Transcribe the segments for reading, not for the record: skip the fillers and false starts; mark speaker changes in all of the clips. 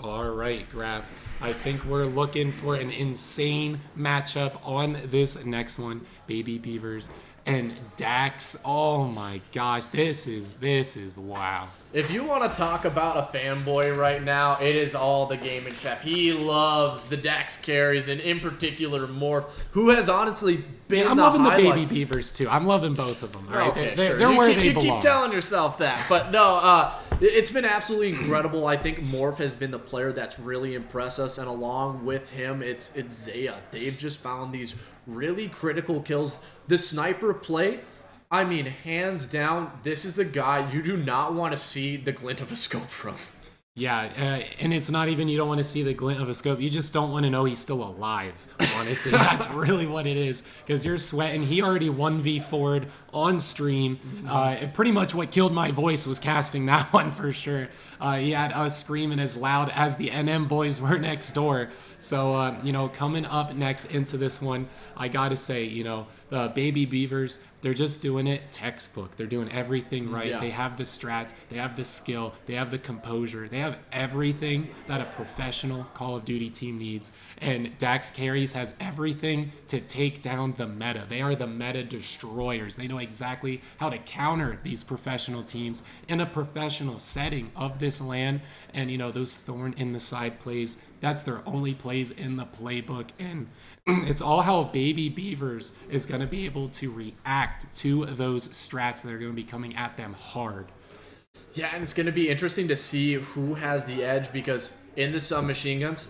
Speaker 1: All right, Graf. I think we're looking for an insane matchup on this next one. Baby Beavers and Dax. Oh my gosh, this is wow.
Speaker 2: If you want to talk about a fanboy right now, it is all the gaming chef. He loves the Dax carries, and in particular Morph, who has honestly been
Speaker 1: Yeah, I'm loving the Baby Beavers too. I'm loving both of them. Right?
Speaker 2: Okay,
Speaker 1: they're,
Speaker 2: sure.
Speaker 1: they're where they
Speaker 2: you
Speaker 1: belong.
Speaker 2: keep telling yourself that, but no, it's been absolutely incredible. I think Morph has been the player that's really impressed us, and along with him, it's Zaya. They've just found these really critical kills. The sniper play, I mean, hands down, this is the guy you do not want to see the glint of a scope from.
Speaker 1: Yeah, and it's not even you don't want to see the glint of a scope. You just don't want to know he's still alive, honestly. That's really what it is, because you're sweating. He already 1v4'd on stream. Pretty much what killed my voice was casting that one for sure. He had us screaming as loud as the NM boys were next door. So, coming up next into this one, I got to say, the Baby Beavers, they're just doing it textbook. They're doing everything right.
Speaker 2: Yeah.
Speaker 1: They have the strats, they have the skill, they have the composure, they have everything that a professional Call of Duty team needs. And Dax Carries has everything to take down the meta. They are the meta destroyers. They know exactly how to counter these professional teams in a professional setting of this LAN. And, those thorn in the side plays, that's their only plays in the playbook. And it's all how Baby Beavers is going to be able to react to those strats that are going to be coming at them hard.
Speaker 2: Yeah, and it's going to be interesting to see who has the edge, because in the submachine guns,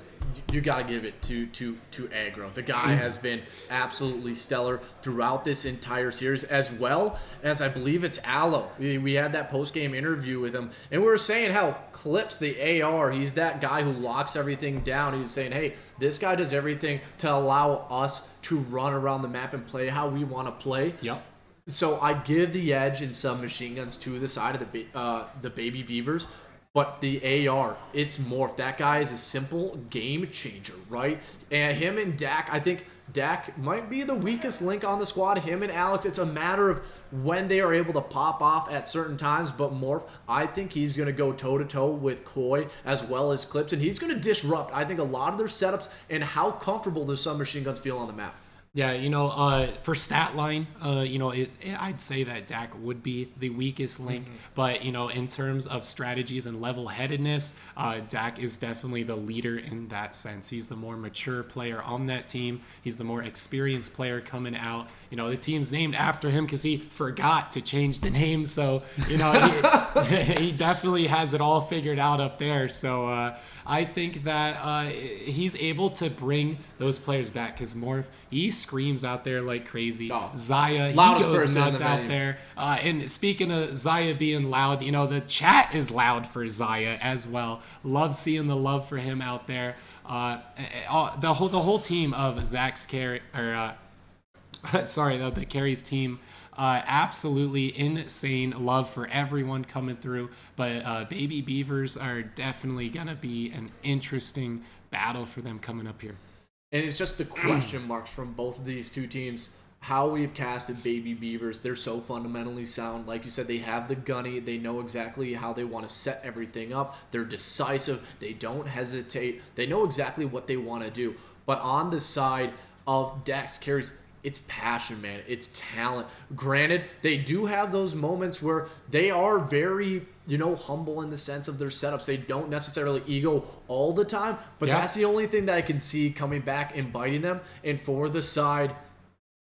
Speaker 2: you got to give it to Aggro. The guy has been absolutely stellar throughout this entire series, as well as I believe it's Aloe. We had that post-game interview with him, and we were saying how Clips, the AR, he's that guy who locks everything down. He's saying, hey, this guy does everything to allow us to run around the map and play how we want to play.
Speaker 1: Yep.
Speaker 2: So I give the edge in submachine guns to the side of the Baby Beavers. But the AR, it's Morph. That guy is a simple game changer, right? And him and Dak, I think Dak might be the weakest link on the squad. Him and Alex, it's a matter of when they are able to pop off at certain times. But Morph, I think he's going to go toe-to-toe with Koi as well as Clips. And he's going to disrupt, I think, a lot of their setups and how comfortable the submachine guns feel on the map.
Speaker 1: Yeah, for stat line, I'd say that Dak would be the weakest link. But, in terms of strategies and level-headedness, Dak is definitely the leader in that sense. He's the more mature player on that team. He's the more experienced player coming out. The team's named after him because he forgot to change the name. So, he definitely has it all figured out up there. So, I think that he's able to bring those players back, because Morph, he screams out there like crazy.
Speaker 2: Oh,
Speaker 1: Zaya, he
Speaker 2: loudest
Speaker 1: goes
Speaker 2: person in
Speaker 1: nuts
Speaker 2: the
Speaker 1: out
Speaker 2: venue.
Speaker 1: there. And speaking of Zaya being loud, the chat is loud for Zaya as well. Love seeing the love for him out there. The whole team of Zach's carry, or the carries team. Absolutely insane love for everyone coming through, but Baby Beavers are definitely gonna be an interesting battle for them coming up here.
Speaker 2: And it's just the question marks from both of these two teams. How we've casted Baby Beavers, they're so fundamentally sound. Like you said, they have the gunny. They know exactly how they want to set everything up. They're decisive. They don't hesitate. They know exactly what they want to do. But on the side of Dax carries, it's passion, man. It's talent. Granted, they do have those moments where they are very, humble in the sense of their setups. They don't necessarily ego all the time, but that's the only thing that I can see coming back and biting them. And for the side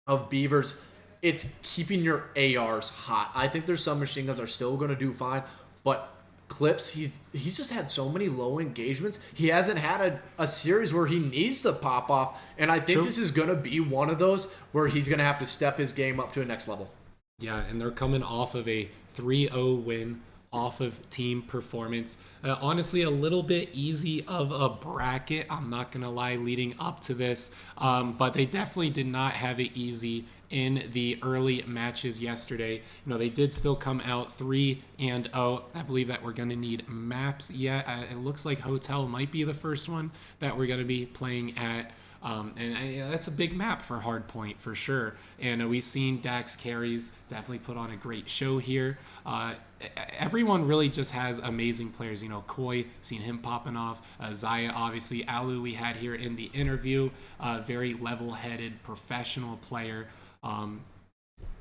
Speaker 2: of Beavers, it's keeping your ARs hot. I think their submachine guns are still going to do fine, but Clips, he's just had so many low engagements. He hasn't had a series where he needs to pop off, and I think this is going to be one of those where he's going to have to step his game up to a next level.
Speaker 1: Yeah, and they're coming off of a 3-0 win off of team performance. Honestly, a little bit easy of a bracket, I'm not going to lie, leading up to this. But they definitely did not have it easy in the early matches yesterday. They did still come out 3-0. I believe that we're going to need maps yet. It looks like Hotel might be the first one that we're going to be playing at. That's a big map for Hardpoint for sure. And we've seen Dax Carries definitely put on a great show here. everyone really just has amazing players. You know, Koi, seen him popping off. Zaya, obviously. Alu, we had here in the interview. Very level-headed, professional player.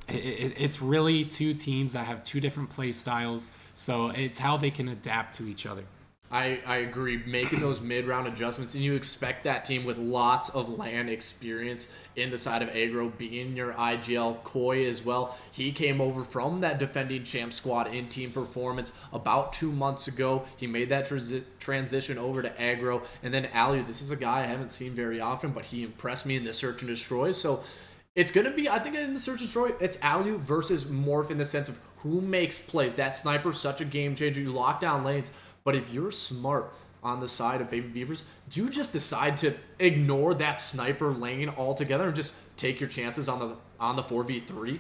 Speaker 1: It's really two teams that have two different play styles, so it's how they can adapt to each other.
Speaker 2: I agree. Making those mid-round adjustments, and you expect that team with lots of LAN experience in the side of aggro being your IGL. Koi as well. He came over from that defending champ squad in team performance about 2 months ago. He made that transition over to aggro. And then Alu, this is a guy I haven't seen very often, but he impressed me in the search and destroy. So it's going to be, I think in the search and destroy, it's Alu versus Morph in the sense of who makes plays. That sniper's such a game changer. You lock down lanes. But if you're smart on the side of Baby Beavers, do you just decide to ignore that sniper lane altogether and just take your chances on the 4v3?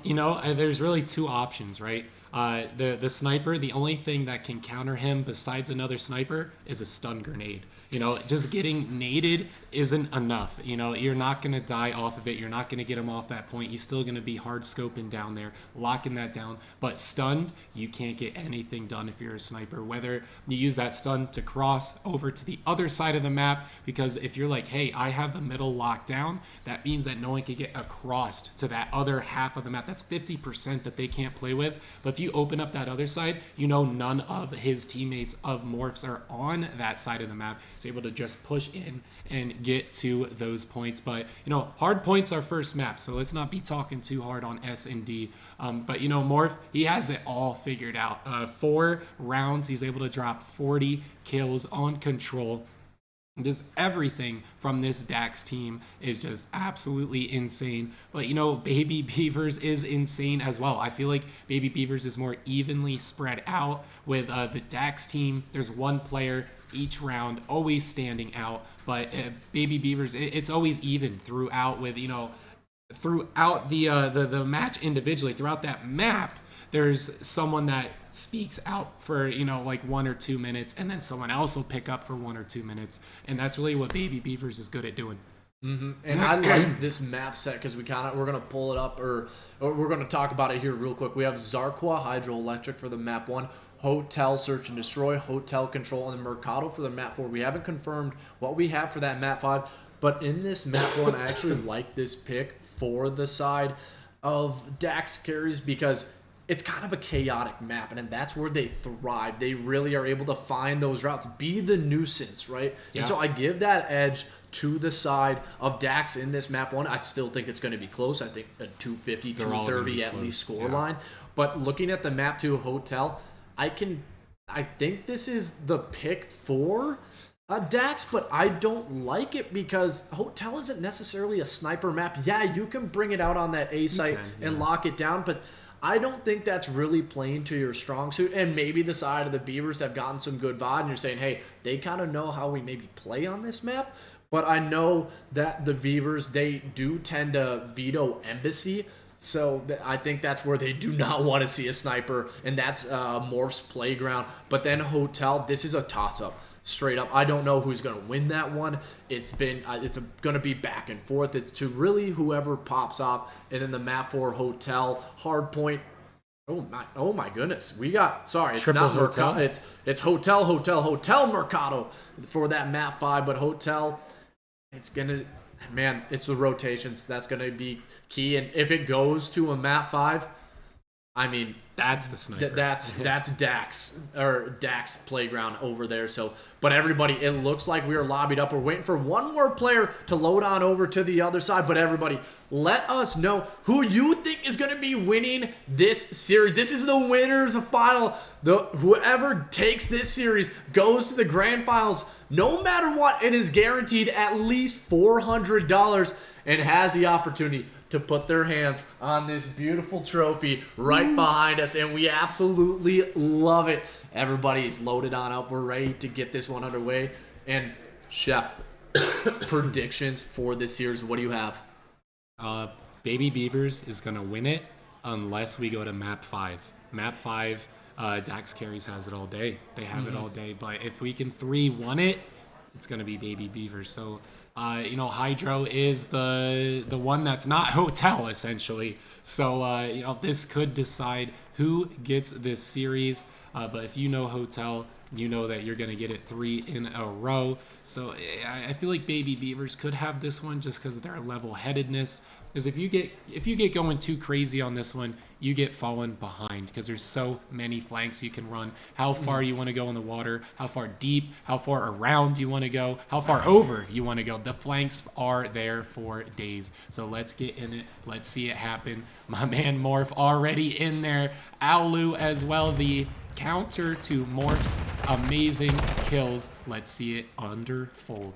Speaker 1: You know, there's really two options, right? The sniper, the only thing that can counter him besides another sniper is a stun grenade. You know, just getting naded isn't enough. You know, you're not going to die off of it. You're not going to get him off that point. He's still going to be hard scoping down there, locking that down. But stunned, you can't get anything done if you're a sniper. Whether you use that stun to cross over to the other side of the map, because if you're like, hey, I have the middle locked down, that means that no one can get across to that other half of the map. That's 50% that they can't play with. But if you open up that other side, you know none of his teammates of Morphs are on that side of the map. So able to just push in and get to those points. But, you know, hard points are first map, so let's not be talking too hard on S and D. But, you know, Morph, he has it all figured out. 4 rounds, he's able to drop 40 kills on control. Just everything from this Dax team is just absolutely insane. But, you know, Baby Beavers is insane as well. I feel like Baby Beavers is more evenly spread out with the Dax team. There's one player each round always standing out. But Baby Beavers, it's always even throughout with, you know, throughout the match individually, throughout that map. There's someone that speaks out for, you know, like 1 or 2 minutes, and then someone else will pick up for 1 or 2 minutes. And that's really what Baby Beavers is good at doing.
Speaker 2: Mm-hmm. And I like this map set because we're gonna pull it up, or we're gonna talk about it here real quick. We have Zarqua Hydroelectric for the map 1, Hotel Search and Destroy, Hotel Control, and the Mercado for the map 4. We haven't confirmed what we have for that map 5, but in this map 1, I actually like this pick for the side of Dax carries because it's kind of a chaotic map, and that's where they thrive. They really are able to find those routes, be the nuisance, right? Yeah. And so I give that edge to the side of Dax in this map 1. I still think it's going to be close. I think a 250, 230 at least score line. But looking at the map 2 Hotel, I think this is the pick for Dax, but I don't like it because Hotel isn't necessarily a sniper map. Yeah, you can bring it out on that A site and lock it down, but I don't think that's really playing to your strong suit. And maybe the side of the Beavers have gotten some good VOD, and you're saying, hey, they kind of know how we maybe play on this map. But I know that the Beavers, they do tend to veto Embassy. So I think that's where they do not want to see a sniper, and that's Morph's playground. But then Hotel, this is a toss-up. Straight up, I don't know who's going to win that one. It's going to be back and forth. It's to really whoever pops off. And then the map 4 Hotel Hardpoint. Oh my goodness. We got, sorry, it's
Speaker 1: Triple
Speaker 2: not Mercado. It's Hotel Mercado for that map 5, but Hotel, it's going to, man, it's the rotations that's going to be key. And if it goes to a map 5, I mean,
Speaker 1: that's the sniper.
Speaker 2: That's Dax or Dax playground over there. So, but everybody, it looks like we are lobbied up. We're waiting for one more player to load on over to the other side. But everybody, let us know who you think is going to be winning this series. This is the winners of final. Whoever takes this series goes to the grand finals. No matter what, it is guaranteed at least $400 and has the opportunity to put their hands on this beautiful trophy right behind us, and we absolutely love it. Everybody's loaded on up. We're ready to get this one underway. And Chef, predictions for this series, what do you have?
Speaker 1: Baby Beavers is going to win it unless we go to map 5. Map 5, Dax Carries has it all day. They have it all day. But if we can 3-1 it, it's going to be Baby Beavers. So, you know, Hydro is the one that's not Hotel, essentially. So, you know, this could decide who gets this series. But if you know Hotel, you know that you're going to get it 3 in a row. So I feel like Baby Beavers could have this one just because of their level-headedness. Because if you get going too crazy on this one, you get fallen behind because there's so many flanks you can run. How far you want to go in the water, how far deep, how far around you want to go, how far over you want to go. The flanks are there for days. So let's get in it. Let's see it happen. My man Morph already in there. Aulu as well, the counter to Morph's amazing kills. Let's see it unfold.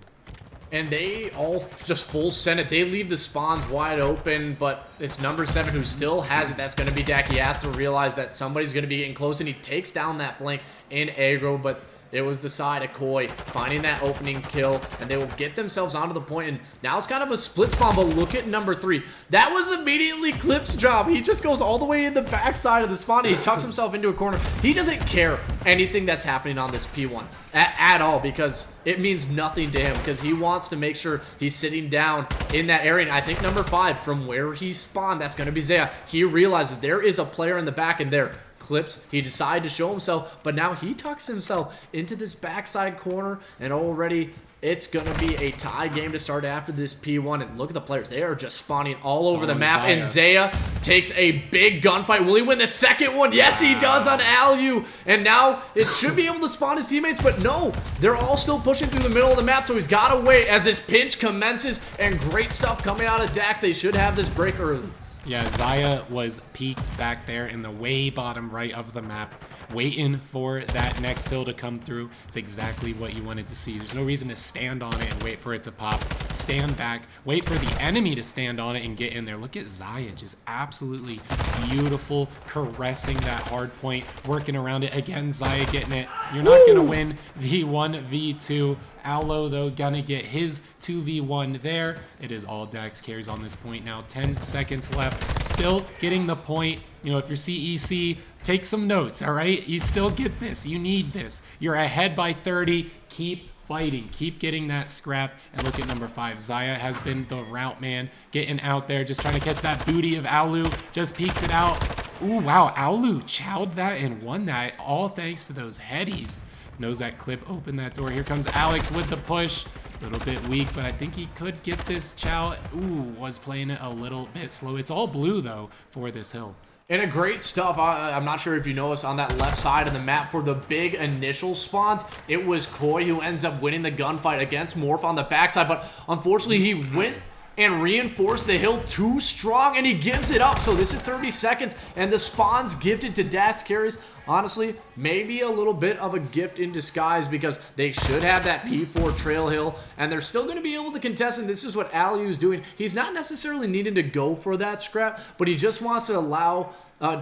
Speaker 2: And they all just full send it. They leave the spawns wide open, but it's number 7 who still has it. That's going to be Dak. He has to realize that somebody's going to be getting close, and he takes down that flank in aggro, but it was the side of Koi finding that opening kill, and they will get themselves onto the point, and now it's kind of a split spawn, but look at number 3. That was immediately Clip's job. He just goes all the way in the backside of the spawn, and he tucks himself into a corner. He doesn't care anything that's happening on this P1 at all, because it means nothing to him, because he wants to make sure he's sitting down in that area. And I think number 5, from where he spawned, that's going to be Zaya. He realizes there is a player in the back, and there Clips, he decided to show himself, but now he tucks himself into this backside corner, and already it's going to be a tie game to start after this P1. And look at the players. They are just spawning all over the map, and Zaya takes a big gunfight. Will he win the second one? Yes, he does on Alu, and now it should be able to spawn his teammates, but no, they're all still pushing through the middle of the map, so he's got to wait as this pinch commences, and great stuff coming out of Dax. They should have this break early.
Speaker 1: Yeah, Zaya was peeked back there in the way bottom right of the map, waiting for that next hill to come through. It's exactly what you wanted to see. There's no reason to stand on it and wait for it to pop. Stand back, wait for the enemy to stand on it and get in there. Look at Zaya, just absolutely beautiful, caressing that hard point, working around it. Again, Zaya getting it. You're not going to win the 1v2. Allo, though, gonna get his 2v1 there. It is all Dax carries on this point now. 10 seconds left. Still getting the point. You know, if you're CEC, take some notes, all right? You still get this. You need this. You're ahead by 30. Keep fighting. Keep getting that scrap. And look at number 5. Zaya has been the route man, getting out there, just trying to catch that booty of Aulu. Just peeks it out. Ooh, wow. Aulu chowed that and won that, all thanks to those headies. Knows that Clip opened that door. Here comes Alex with the push. A little bit weak, but I think he could get this. Chow, ooh, was playing it a little bit slow. It's all blue, though, for this hill.
Speaker 2: And a great stuff. I'm not sure if you noticed on that left side of the map for the big initial spawns, it was Koi who ends up winning the gunfight against Morph on the backside, but unfortunately he went and reinforced the hill too strong, and he gives it up. So this is 30 seconds, and the spawns gifted to Dax carries. Honestly, maybe a little bit of a gift in disguise, because they should have that P4 trail hill, and they're still going to be able to contest, and this is what Alu is doing. He's not necessarily needing to go for that scrap, but he just wants to allow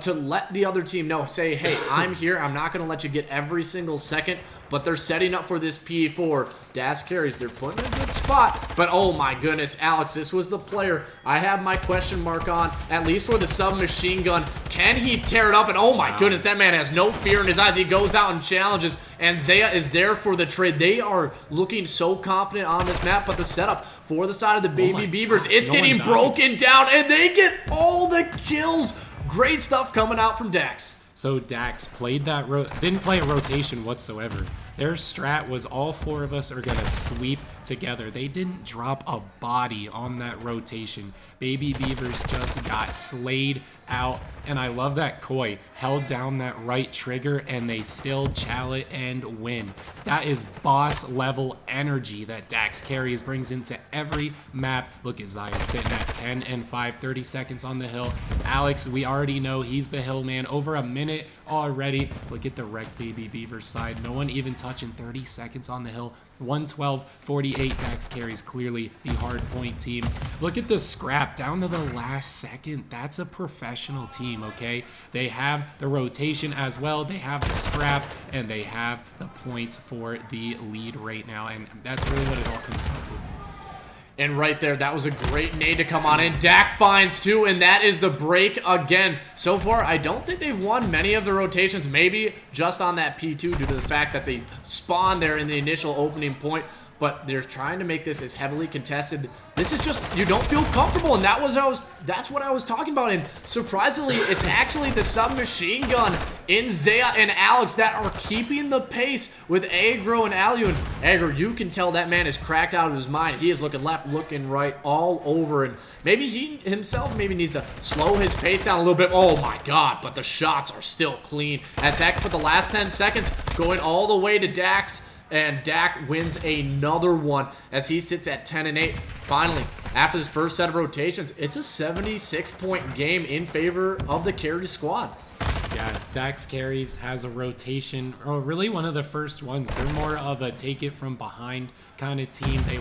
Speaker 2: to let the other team know, say, hey, I'm here. I'm not going to let you get every single second, but they're setting up for this P4. Dax carries, they're putting in a good spot, but oh my goodness, Alex, this was the player I have my question mark on, at least for the submachine gun. Can he tear it up? And oh my goodness, that man has no fear in his eyes. He goes out and challenges, and Zaya is there for the trade. They are looking so confident on this map, but the setup for the side of the Baby Beavers, it's getting broken down, and they get all the kills. Great stuff coming out from Dax.
Speaker 1: So Dax played that, didn't play a rotation whatsoever. Their strat was all 4 of us are going to sweep together. They didn't drop a body on that rotation. Baby Beavers just got slayed out. And I love that Koi held down that right trigger and they still chow it and win. That is boss level energy that Dax carries, brings into every map. Look at Zaya sitting at 10 and 5, 30 seconds on the hill. Alex, we already know he's the hill man. Over a minute already. Look at the Rekt Baby Beavers side. No one even touching 30 seconds on the hill. 112-48. Dax carries clearly the hard point team. Look at the scrap down to the last second. That's a professional team, okay? They have the rotation as well. They have the scrap, and they have the points for the lead right now, and that's really what it all comes down to.
Speaker 2: And right there, that was a great nade to come on in. Dak finds 2, and that is the break again. So far, I don't think they've won many of the rotations, maybe just on that P2 due to the fact that they spawned there in the initial opening point. but they're trying to make this as heavily contested. This is just, you don't feel comfortable, and that's what I was talking about. And surprisingly, it's actually the submachine gun in Zaya and Alex that are keeping the pace with Agro and Alu. And Agro, you can tell that man is cracked out of his mind. He is looking left, looking right, all over, and maybe he himself needs to slow his pace down a little bit. Oh my god, but the shots are still clean. As heck, for the last 10 seconds, going all the way to Dax. And Dak wins another one as he sits at 10-8. Finally, after this first set of rotations, it's a 76-point game in favor of the carry squad.
Speaker 1: Yeah, Dax Carries has a rotation, or really one of the first ones. They're more of a take it from behind kind of team. They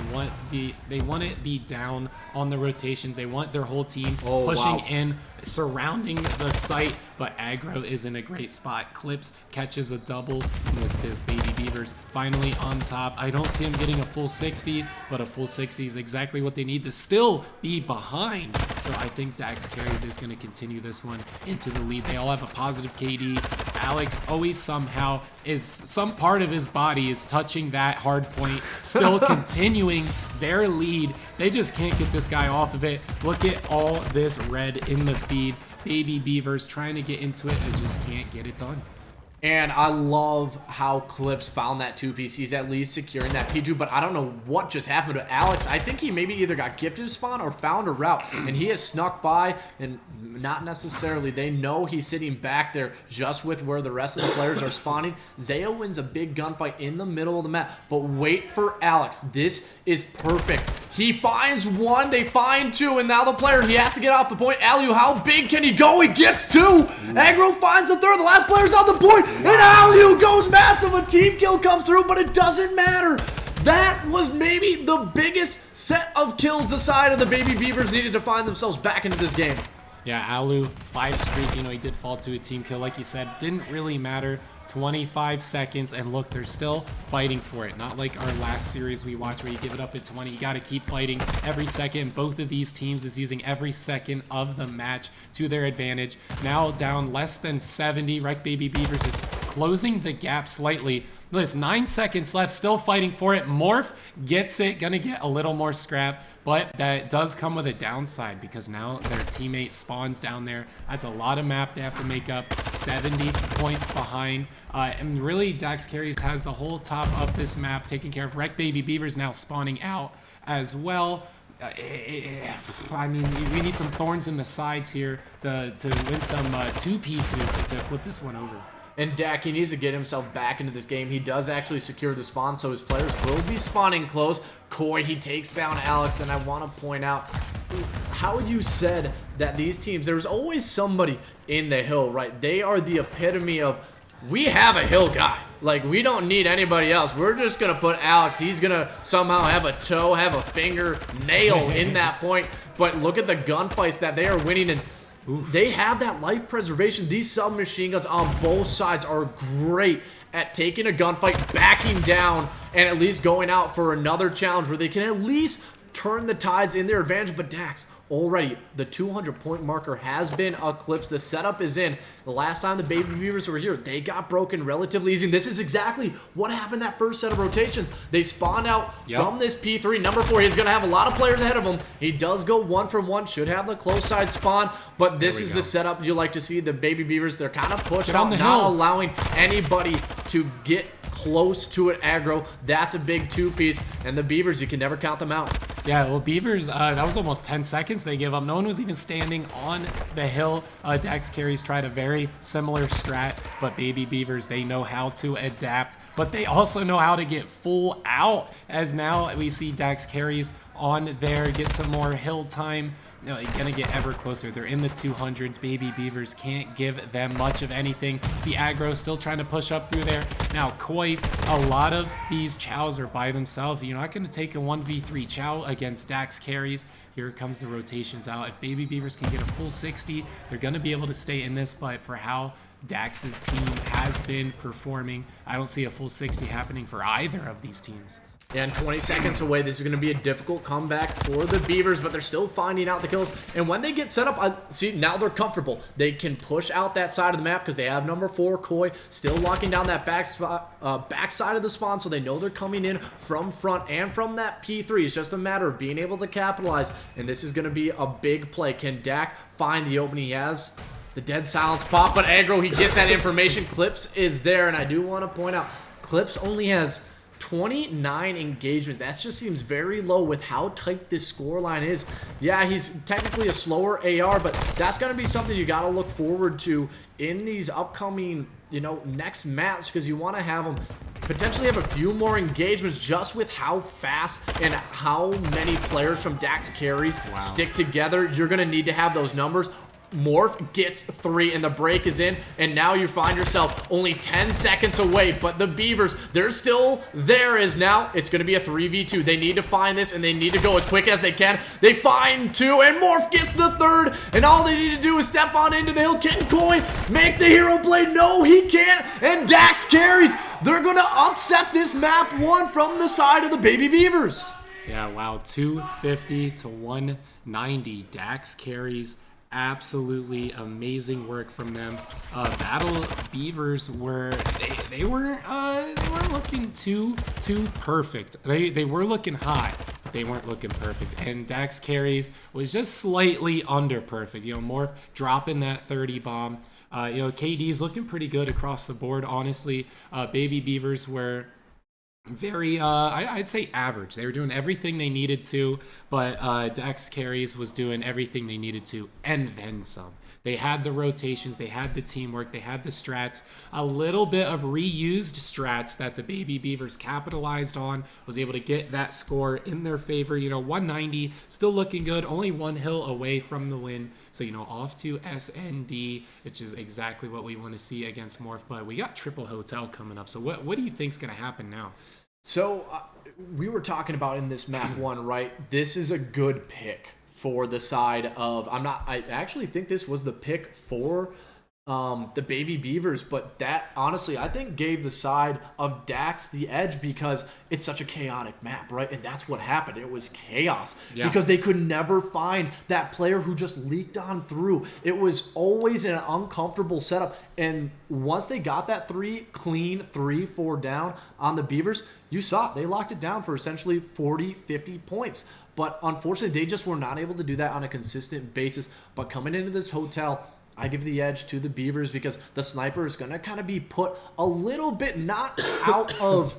Speaker 1: want it be down on the rotations. They want their whole team pushing in, surrounding the site, but Aggro is in a great spot. Clips catches a double. Look at this, Baby Beavers finally on top. I don't see him getting a full 60, but a full 60 is exactly what they need to still be behind. So I think Dax Carries is going to continue this one into the lead. They all have a positive KD. Alex always somehow some part of his body is touching that hard point, still continuing their lead. They just can't get this guy off of it. Look at all this red in the feed. Baby Beavers trying to get into it and just can't get it done.
Speaker 2: And I love how Clips found that 2-piece. He's at least securing that P2, but I don't know what just happened to Alex. I think he maybe either got gifted a spawn or found a route, and he has snuck by, and not necessarily. They know he's sitting back there just with where the rest of the players are spawning. Zaya wins a big gunfight in the middle of the map, but wait for Alex. This is perfect. He finds one, they find two, and now the player, he has to get off the point. Alu, how big can he go? He gets two. Aggro finds a third. The last player's on the point. And Alu goes massive. A team kill comes through, but it doesn't matter. That was maybe the biggest set of kills the side of the Baby Beavers needed to find themselves back into this game.
Speaker 1: Yeah, Alu, 5 streak, he did fall to a team kill. Like you said, didn't really matter. 25 seconds, and look, they're still fighting for it. Not like our last series we watched where you give it up at 20. You got to keep fighting every second. Both of these teams is using every second of the match to their advantage. Now down less than 70. Rekt Baby Beavers is closing the gap slightly. There's 9 seconds left, still fighting for it. Morph gets it, gonna get a little more scrap, but that does come with a downside because now their teammate spawns down there. That's a lot of map they have to make up, 70 points behind. And really, Dax Carries has the whole top of this map taken care of. Rekt Baby Beavers now spawning out as well. I mean, we need some thorns in the sides here to win some 2 pieces to flip this one over.
Speaker 2: And Dak, he needs to get himself back into this game. He does actually secure the spawn, so his players will be spawning close. Koi, he takes down Alex, and I want to point out how you said that these teams, there's always somebody in the hill, right? They are the epitome of, we have a hill guy. Like, we don't need anybody else. We're just going to put Alex. He's going to somehow have a toe, have a finger, nail in that point. But look at the gunfights that they are winning, and they have that life preservation. These submachine guns on both sides are great at taking a gunfight, backing down, and at least going out for another challenge where they can at least turn the tides in their advantage. But Dax, already the 200-point marker has been eclipsed. The setup is in. The last time the Baby Beavers were here, they got broken relatively easy. And this is exactly what happened that first set of rotations. They spawned out from this P3. Number 4, he's going to have a lot of players ahead of him. He does go 1 from 1, should have the close side spawn, but this is the setup you like to see. The Baby Beavers, they're kind of pushed out, not allowing anybody to get close to it. Aggro, that's a big 2-piece, and the Beavers, you can never count them out.
Speaker 1: Yeah, well, Beavers, that was almost 10 seconds they give up. No one was even standing on the hill. Dax Carries tried a very similar strat, but Baby Beavers, they know how to adapt, but they also know how to get full out, as now we see Dax Carries on there, get some more hill time. No, gonna get ever closer. They're in the 200s. Baby Beavers can't give them much of anything. See Aggro still trying to push up through there. Now Koi, a lot of these chows are by themselves. You're not gonna take a 1v3 chow against Dax Carries. Here comes the rotations out. If Baby Beavers can get a full 60, they're gonna be able to stay in this, but for how Dax's team has been performing, I don't see a full 60 happening for either of these teams.
Speaker 2: And 20 seconds away, this is going to be a difficult comeback for the Beavers, but they're still finding out the kills. And when they get set up, see, now they're comfortable. They can push out that side of the map because they have number 4, Koi, still locking down that back side of the spawn, so they know they're coming in from front and from that P3. It's just a matter of being able to capitalize, and this is going to be a big play. Can Dak find the opening? He has the dead silence pop, but aggro, he gets that information. Clips is there, and I do want to point out, Clips only has 29 engagements. That just seems very low with how tight this scoreline is. Yeah, he's technically a slower AR, but that's going to be something you got to look forward to in these upcoming, next maps, because you want to have them potentially have a few more engagements just with how fast and how many players from Dak's carries stick together. You're going to need to have those numbers. Morph gets 3 and the break is in, and now you find yourself only 10 seconds away, but the Beavers, they're still there. Is now it's going to be a 3v2. They need to find this, and they need to go as quick as they can. They find 2, and Morph gets the 3rd, and all they need to do is step on into the hill. Can Koi make the hero play? No, he can't, and Dax carries. They're going to upset this map 1 from the side of the Baby Beavers.
Speaker 1: Yeah, wow, 250 to 190. Dax carries. Absolutely amazing work from them. Battle Beavers they weren't looking too perfect. They were looking hot. They weren't looking perfect. And Dax carries was just slightly under perfect. Morph dropping that 30 bomb. KD's looking pretty good across the board, honestly. Baby Beavers were very I'd say average. They were doing everything they needed to, but Dex Carries was doing everything they needed to and then some. They had the rotations, they had the teamwork, they had the strats, a little bit of reused strats that the Baby Beavers capitalized on, was able to get that score in their favor. 190, still looking good, only 1 hill away from the win. So, off to SND, which is exactly what we want to see against Morph. But we got Triple Hotel coming up. So what do you think's going to happen now?
Speaker 2: So we were talking about in this map 1, right? This is a good pick for the side of, I actually think this was the pick for the Baby Beavers, but that honestly I think gave the side of Dax the edge because it's such a chaotic map, right? And that's what happened. It was chaos because they could never find that player who just leaked on through. It was always an uncomfortable setup, and once they got that clean 3-4 down on the Beavers, you saw it. They locked it down for essentially 40-50 points. But unfortunately, they just were not able to do that on a consistent basis. But coming into this hotel, I give the edge to the Beavers because the sniper is going to kind of be put a little bit not out of,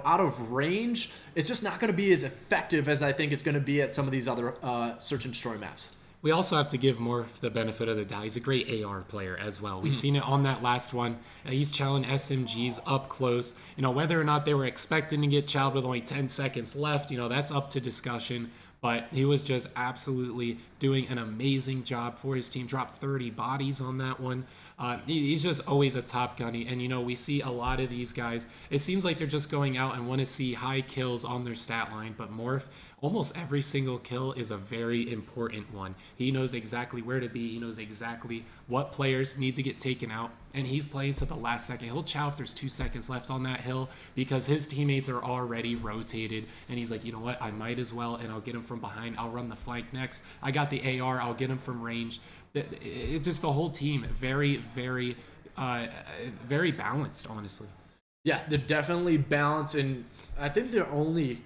Speaker 2: out of range. It's just not going to be as effective as I think it's going to be at some of these other search and destroy maps.
Speaker 1: We also have to give Morph the benefit of the doubt. He's a great AR player as well. We've seen it on that last one. He's chowing SMGs up close. Whether or not they were expecting to get chowed with only 10 seconds left, that's up to discussion. But he was just absolutely doing an amazing job for his team. Dropped 30 bodies on that one. He's just always a top gunny. And, we see a lot of these guys. It seems like they're just going out and want to see high kills on their stat line. But Morph, almost every single kill is a very important one. He knows exactly where to be. He knows exactly what players need to get taken out. And he's playing to the last second. He'll chow if there's 2 seconds left on that hill because his teammates are already rotated. And he's like, you know what? I might as well, and I'll get him from behind. I'll run the flank next. I got the AR. I'll get him from range. It's just the whole team very, very, very balanced, honestly.
Speaker 2: Yeah, they're definitely balanced. And I think the only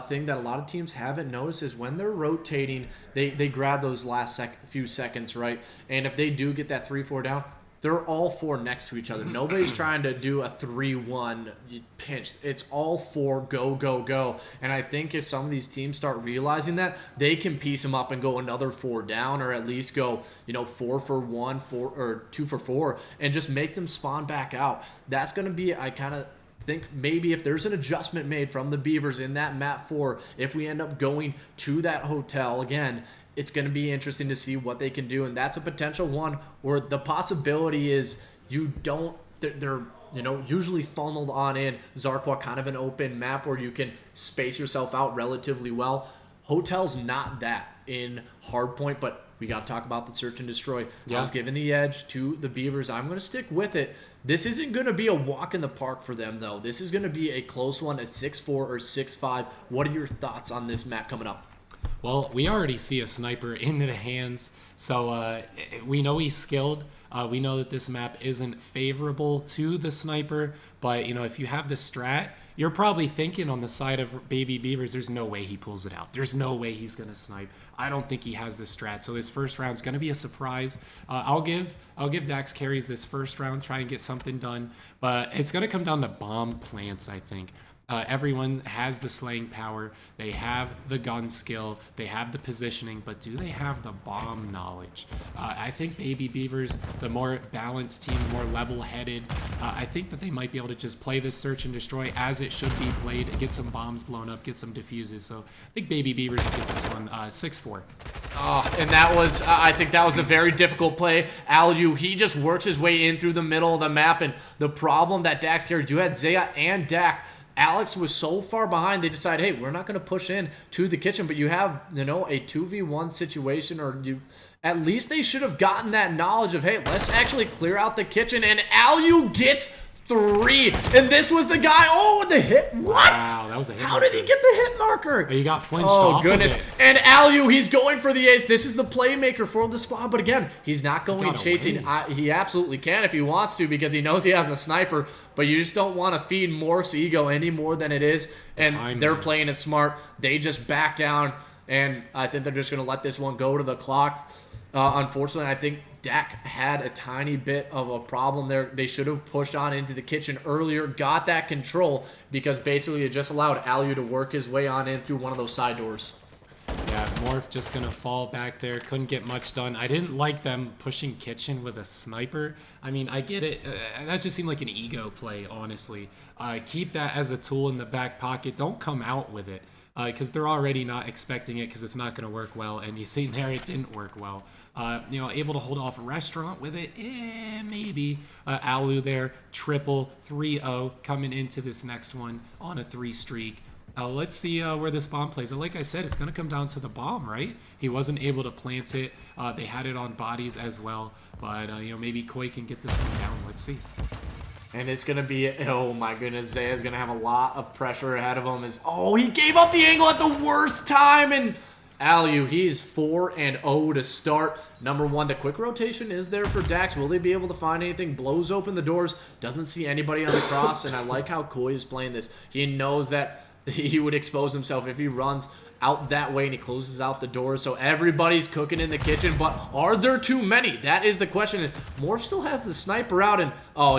Speaker 2: thing that a lot of teams haven't noticed is when they're rotating, they grab those last few seconds, right? And if they do get that 3-4 down, they're all 4 next to each other. Nobody's trying to do a 3-1 pinch. It's all 4 go, go, go. And I think if some of these teams start realizing that, they can piece them up and go another 4 down, or at least go, 4 for 1, 4 or 2 for 4, and just make them spawn back out. That's going to be, I kind of think maybe if there's an adjustment made from the Beavers in that map 4, if we end up going to that hotel again, it's going to be interesting to see what they can do. And that's a potential one where the possibility is they're usually funneled on in. Zarqwa, kind of an open map where you can space yourself out relatively well. Hotel's not that in Hardpoint, but we got to talk about the search and destroy.
Speaker 1: Yeah.
Speaker 2: I was giving the edge to the Beavers. I'm going to stick with it. This isn't going to be a walk in the park for them, though. This is going to be a close one at 6-4 or 6-5. What are your thoughts on this map coming up?
Speaker 1: Well, we already see a sniper in the hands, so we know he's skilled. We know that this map isn't favorable to the sniper, but if you have the strat, you're probably thinking on the side of Baby Beavers, there's no way he pulls it out. There's no way he's gonna snipe. I don't think he has the strat, so this first round's gonna be a surprise. I'll give Dax carries this first round, try and get something done, but it's gonna come down to bomb plants, I think. Everyone has the slaying power. They have the gun skill. They have the positioning, but do they have the bomb knowledge? I think Baby Beavers, the more balanced team, more level-headed, I think that they might be able to just play this search and destroy as it should be played, get some bombs blown up, get some diffuses. So I think Baby Beavers will get this one 6-4.
Speaker 2: Oh, and that was, I think that was a very difficult play. Alu, he just works his way in through the middle of the map, and the problem that Dax carried, you had Zaya and Dak. Alex was so far behind, they decided, hey, we're not going to push in to the kitchen, but you have, a 2v1 situation, or at least they should have gotten that knowledge of, hey, let's actually clear out the kitchen, and Alu gets 3, and this was the guy, with the hit, what?
Speaker 1: Wow, that was a hit
Speaker 2: How
Speaker 1: marker.
Speaker 2: did he get the hit marker?
Speaker 1: He got flinched off
Speaker 2: goodness.
Speaker 1: of it.
Speaker 2: And Alu, he's going for the ace. This is the playmaker for the squad, but again, he's not going chasing. He absolutely can if he wants to, because he knows he has a sniper, but you just don't want to feed Morph's ego any more than it is, and they're playing it smart. They just back down, and I think they're just going to let this one go to the clock. Unfortunately, I think Dak had a tiny bit of a problem there. They should have pushed on into the kitchen earlier, got that control, because basically it just allowed Alu to work his way on in through one of those side doors.
Speaker 1: Yeah, Morph just going to fall back there. Couldn't get much done. I didn't like them pushing kitchen with a sniper. I mean, I get it. That just seemed like an ego play, honestly. Keep that as a tool in the back pocket. Don't come out with it, because they're already not expecting it, because it's not going to work well. And you see there it didn't work well. Able to hold off a restaurant with it? Maybe. Alu there, triple, 3-0, coming into this next one on a 3 streak. Let's see where this bomb plays. Like I said, it's going to come down to the bomb, right? He wasn't able to plant it. They had it on bodies as well. But, maybe Koi can get this one down. Let's see.
Speaker 2: And it's going to be, oh my goodness, Zaya's going to have a lot of pressure ahead of him. He gave up the angle at the worst time, and Alu, he's 4-0 to start. Number 1, the quick rotation is there for Dax. Will they be able to find anything? Blows open the doors, doesn't see anybody on the cross, and I like how Koi is playing this. He knows that he would expose himself if he runs out that way and he closes out the doors. So everybody's cooking in the kitchen, but are there too many? That is the question. And Morph still has the sniper out, and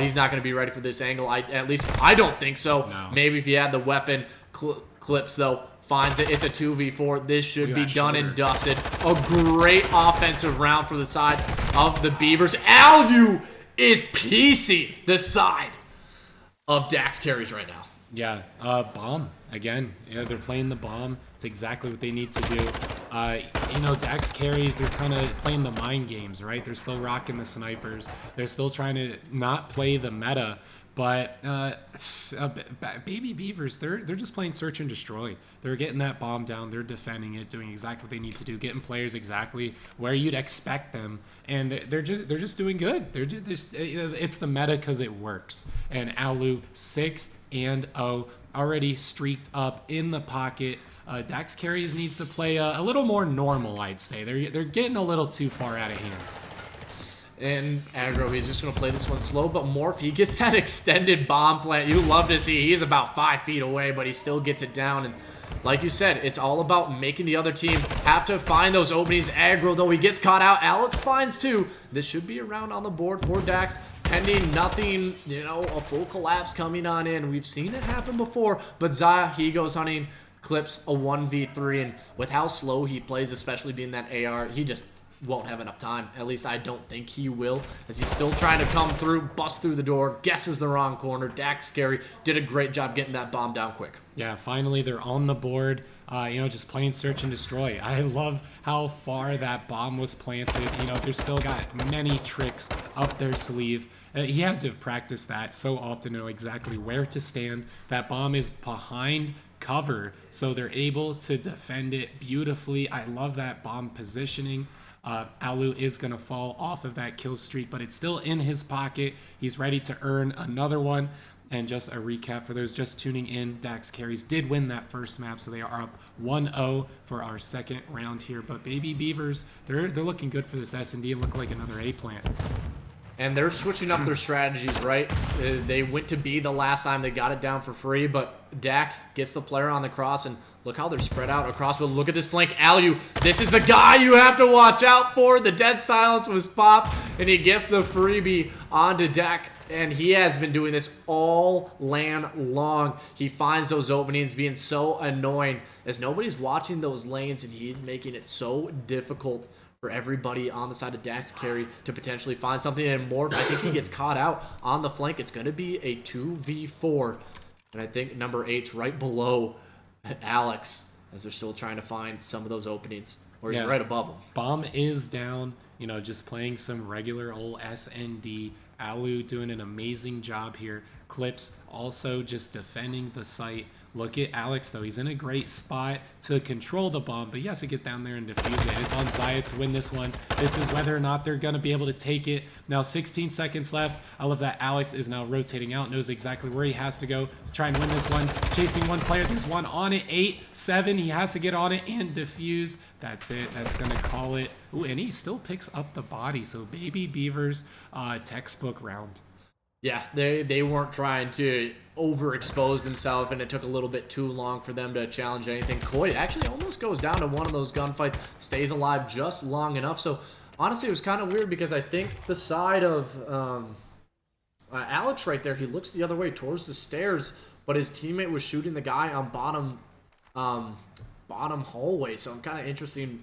Speaker 2: he's not going to be ready for this angle. At least I don't think so.
Speaker 1: No.
Speaker 2: Maybe if he had the weapon. Clips, though, finds it. It's a 2v4. This should be done and dusted. A great offensive round for the side of the Beavers. Alu is piecing the side of Dax carries right now.
Speaker 1: Yeah, bomb again. Yeah, they're playing the bomb. It's exactly what they need to do. Dax carries, they're kind of playing the mind games, right? They're still rocking the snipers. They're still trying to not play the meta. But Baby Beavers, they're just playing search and destroy. They're getting that bomb down. They're defending it, doing exactly what they need to do, getting players exactly where you'd expect them, and they're just doing good. It's the meta because it works. And Alu 6-0, already streaked up in the pocket. Dax carries needs to play a little more normal, I'd say. They're getting a little too far out of hand.
Speaker 2: And Aggro, he's just going to play this one slow, but Morph, he gets that extended bomb plant. You love to see. He's about 5 feet away, but he still gets it down. And like you said, it's all about making the other team have to find those openings. Aggro, though, he gets caught out. Alex finds 2. This should be a round on the board for Dax. Pending nothing, a full collapse coming on in. We've seen it happen before, but Zaya, he goes hunting, clips a 1v3, and with how slow he plays, especially being that AR, he just won't have enough time. At least I don't think he will, as he's still trying to come through, bust through the door, guesses the wrong corner. Dax Scary did a great job getting that bomb down quick.
Speaker 1: Yeah, finally they're on the board, just playing search and destroy. I love how far that bomb was planted. They're still got many tricks up their sleeve. He had to have practiced that so often to know exactly where to stand. That bomb is behind cover, so they're able to defend it beautifully. I love that bomb positioning. Alu is going to fall off of that kill streak, but it's still in his pocket. He's ready to earn another one. And just a recap for those just tuning in, Dax Carries did win that first map, so they are up 1-0 for our second round here. But Baby Beavers, they're looking good for this S&D and look like another A plant.
Speaker 2: And they're switching up their strategies, right? They went to B the last time. They got it down for free, but Dak gets the player on the cross, and look how they're spread out across. But look at this flank. Alu, this is the guy you have to watch out for. The dead silence was popped, and he gets the freebie onto Dak. And he has been doing this all LAN long. He finds those openings being so annoying as nobody's watching those lanes, and he's making it so difficult for everybody on the side of Dax Carry to potentially find something. And Morph, I think he gets caught out on the flank. It's going to be a 2v4. And I think number 8's right below Alex as they're still trying to find some of those openings. Or he's right above him.
Speaker 1: Bomb is down, just playing some regular old S&D. Alu doing an amazing job here. Clips also just defending the site. Look at Alex, though. He's in a great spot to control the bomb, but he has to get down there and defuse it. It's on Zaya to win this one. This is whether or not they're going to be able to take it. Now, 16 seconds left. I love that Alex is now rotating out, knows exactly where he has to go to try and win this one. Chasing one player. There's one on it. 8-7. He has to get on it and defuse. That's it. That's going to call it. Ooh, and he still picks up the body. So, Baby Beavers, textbook round.
Speaker 2: Yeah, they weren't trying to overexpose themselves, and it took a little bit too long for them to challenge anything. COD actually almost goes down to one of those gunfights, stays alive just long enough. So, honestly, it was kind of weird because I think the side of Alex right there, he looks the other way towards the stairs, but his teammate was shooting the guy on bottom hallway. So, I'm kind of interested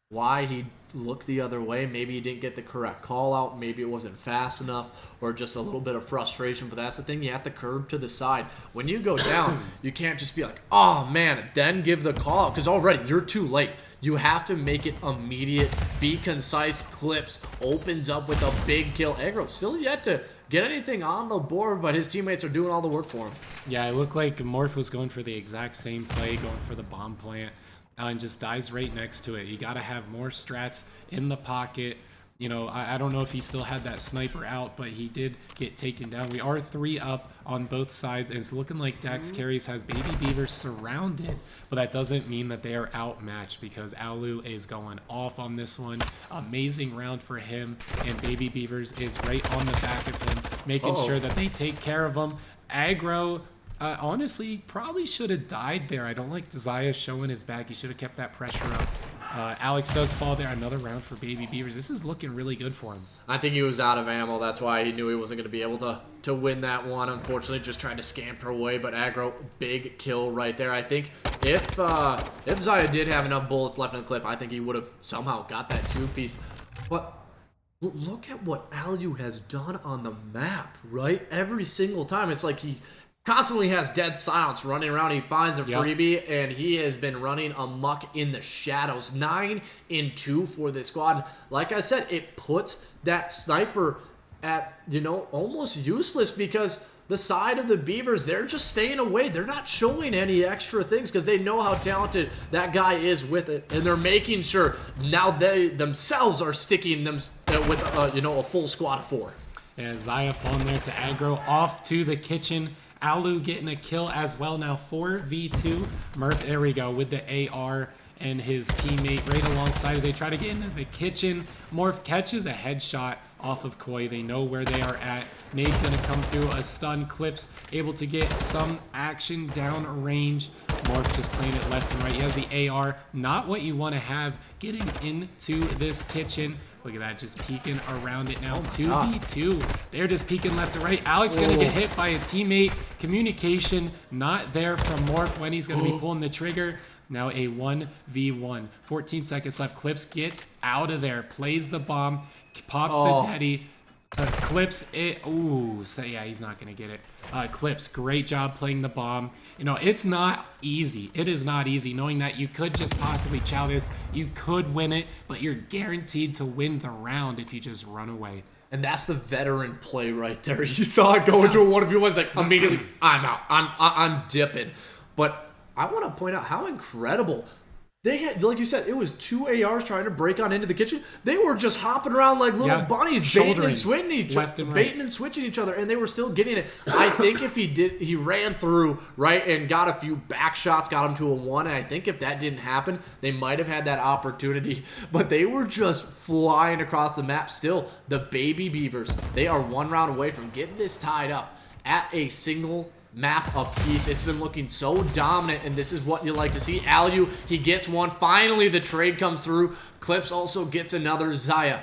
Speaker 2: why he looked the other way. Maybe he didn't get the correct call out. Maybe it wasn't fast enough, or just a little bit of frustration. But that's the thing. You have to curb to the side. When you go down, you can't just be like, oh, man, then give the call out, because already you're too late. You have to make it immediate. Be concise. Clips opens up with a big kill. Aggro still yet to get anything on the board, but his teammates are doing all the work for him.
Speaker 1: Yeah, it looked like Morph was going for the exact same play, going for the bomb plant. And just dies right next to it. You got to have more strats in the pocket. I don't know if he still had that sniper out, but he did get taken down. We are 3 up on both sides, and it's looking like Dax Carries has Baby Beavers surrounded, but that doesn't mean that they are outmatched because Alu is going off on this one. Amazing round for him, and Baby Beavers is right on the back of him, making sure that they take care of him. Aggro, honestly, probably should have died there. I don't like Zaya showing his back. He should have kept that pressure up. Alex does fall there. Another round for Baby Beavers. This is looking really good for him.
Speaker 2: I think he was out of ammo. That's why he knew he wasn't going to be able to win that one. Unfortunately, just trying to scamper away. But Aggro, big kill right there. I think if Zaya did have enough bullets left in the clip, I think he would have somehow got that 2-piece. But look at what Alu has done on the map, right? Every single time. It's like he constantly has dead silence running around. He finds a freebie, and he has been running amok in the shadows. 9-2 for this squad. Like I said, it puts that sniper at, almost useless because the side of the Beavers, they're just staying away. They're not showing any extra things because they know how talented that guy is with it, and they're making sure now they themselves are sticking them with a full squad of 4.
Speaker 1: And Zaya falling there to Aggro, off to the kitchen. Alu getting a kill as well. Now 4v2. Murph, there we go, with the AR and his teammate right alongside as they try to get into the kitchen. Morph catches a headshot off of Koi. They know where they are at. Nade gonna come through, a stun. Clips able to get some action down range. Morph just playing it left and right. He has the AR, not what you want to have getting into this kitchen. Look at that, just peeking around it now. 2v2. They're just peeking left to right. Alex gonna get hit by a teammate. Communication not there from Morph when he's gonna be pulling the trigger. Now a 1v1. 14 seconds left. Clips gets out of there, plays the bomb, pops the daddy. Clips it. Ooh, so yeah, he's not gonna get it. Clips, great job playing the bomb. It's not easy. It is not easy knowing that you could just possibly chow this. You could win it, but you're guaranteed to win the round if you just run away.
Speaker 2: And that's the veteran play right there. You saw it go into a 1v1. It's like immediately, I'm out. I'm dipping. But I want to point out how incredible They had, like you said, it was 2 ARs trying to break on into the kitchen. They were just hopping around like little bunnies, baiting and switching each other, and they were still getting it. I think if he ran through, right, and got a few back shots, got him to a 1, and I think if that didn't happen, they might have had that opportunity. But they were just flying across the map. Still, the Baby Beavers, they are 1 round away from getting this tied up at a single map apiece. It's been looking so dominant, and this is what you like to see. Alu, he gets one. Finally, the trade comes through. Clips also gets another. Zaya,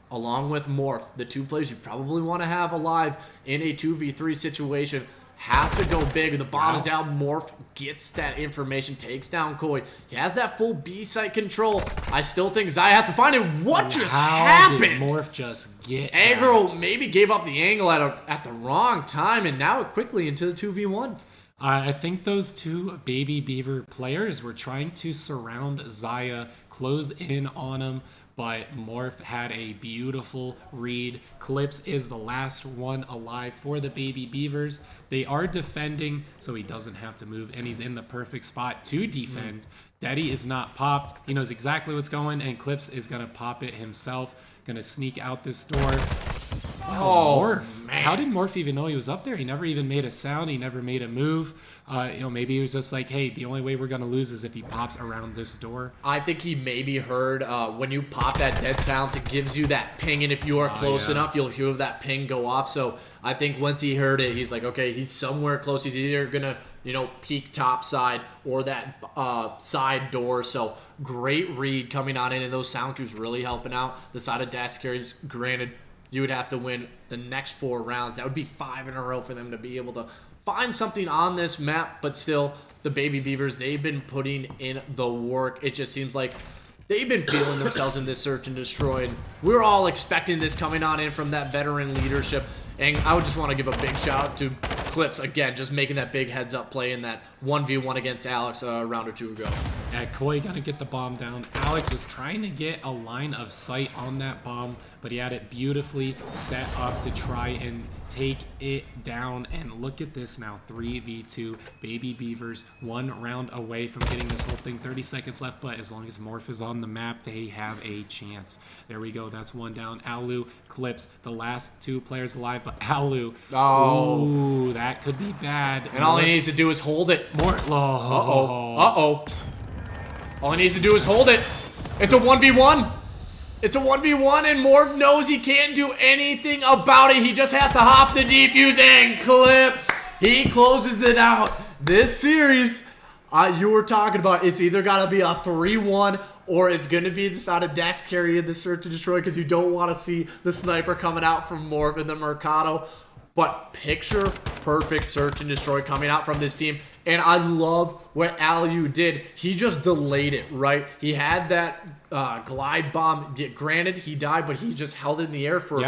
Speaker 2: along with Morph, the 2 players you probably want to have alive in a 2v3 situation, have to go big. The bomb is down. Morph gets that information, takes down Koi. He has that full B site control. I still think Zaya has to find it. What just happened?
Speaker 1: Did Morph just get
Speaker 2: Aggro maybe gave up the angle at the wrong time, and now quickly into the 2v1.
Speaker 1: I think those 2 Baby Beaver players were trying to surround Zaya, close in on him, but Morph had a beautiful read. Clips is the last one alive for the Baby Beavers. They are defending, so he doesn't have to move, and he's in the perfect spot to defend. Daddy is not popped. He knows exactly what's going, and Clips is going to pop it himself. Going to sneak out this door. Wow, Morph. Man. How did Morph even know he was up there? He never even made a sound. He never made a move. Maybe he was just like, hey, the only way we're going to lose is if he pops around this door.
Speaker 2: I think he maybe heard when you pop that dead silence, it gives you that ping, and if you are close enough, you'll hear that ping go off. So I think once he heard it, he's like, okay, he's somewhere close. He's either going to, peek top side or that side door. So great read coming on in, and those sound cues really helping out. The side of dash carries, granted, you would have to win the next 4 rounds. That would be 5 in a row for them to be able to find something on this map. But still, the Baby Beavers, they've been putting in the work. It just seems like they've been feeling themselves in this search and destroy. And we're all expecting this coming on in from that veteran leadership. And I would just want to give a big shout out to Clips, again, just making that big heads-up play in that 1v1 against Alex a round or 2 ago.
Speaker 1: Yeah, Koi got to get the bomb down. Alex was trying to get a line of sight on that bomb, but he had it beautifully set up to try and take it down. And look at this now, 3v2. Baby Beavers 1 round away from getting this whole thing. 30 seconds left, but as long as Morph is on the map, they have a chance. There we go. That's 1 down. Alu, Clips, the last 2 players alive, but Alu.
Speaker 2: Oh.
Speaker 1: Ooh, that could be bad.
Speaker 2: And all he needs to do is hold it.
Speaker 1: Uh-oh.
Speaker 2: All he needs to do is hold it. It's a 1v1. It's a 1v1, and Morph knows he can't do anything about it. He just has to hop the defuse, and Clips, he closes it out. This series, you were talking about, it's either got to be a 3-1 or it's going to be the side of Dax carry in the search and destroy, because you don't want to see the sniper coming out from Morph in the Mercado. But picture perfect search and destroy coming out from this team. And I love what Alu did. He just delayed it, right? He had that glide bomb. Granted, he died, but he just held it in the air for,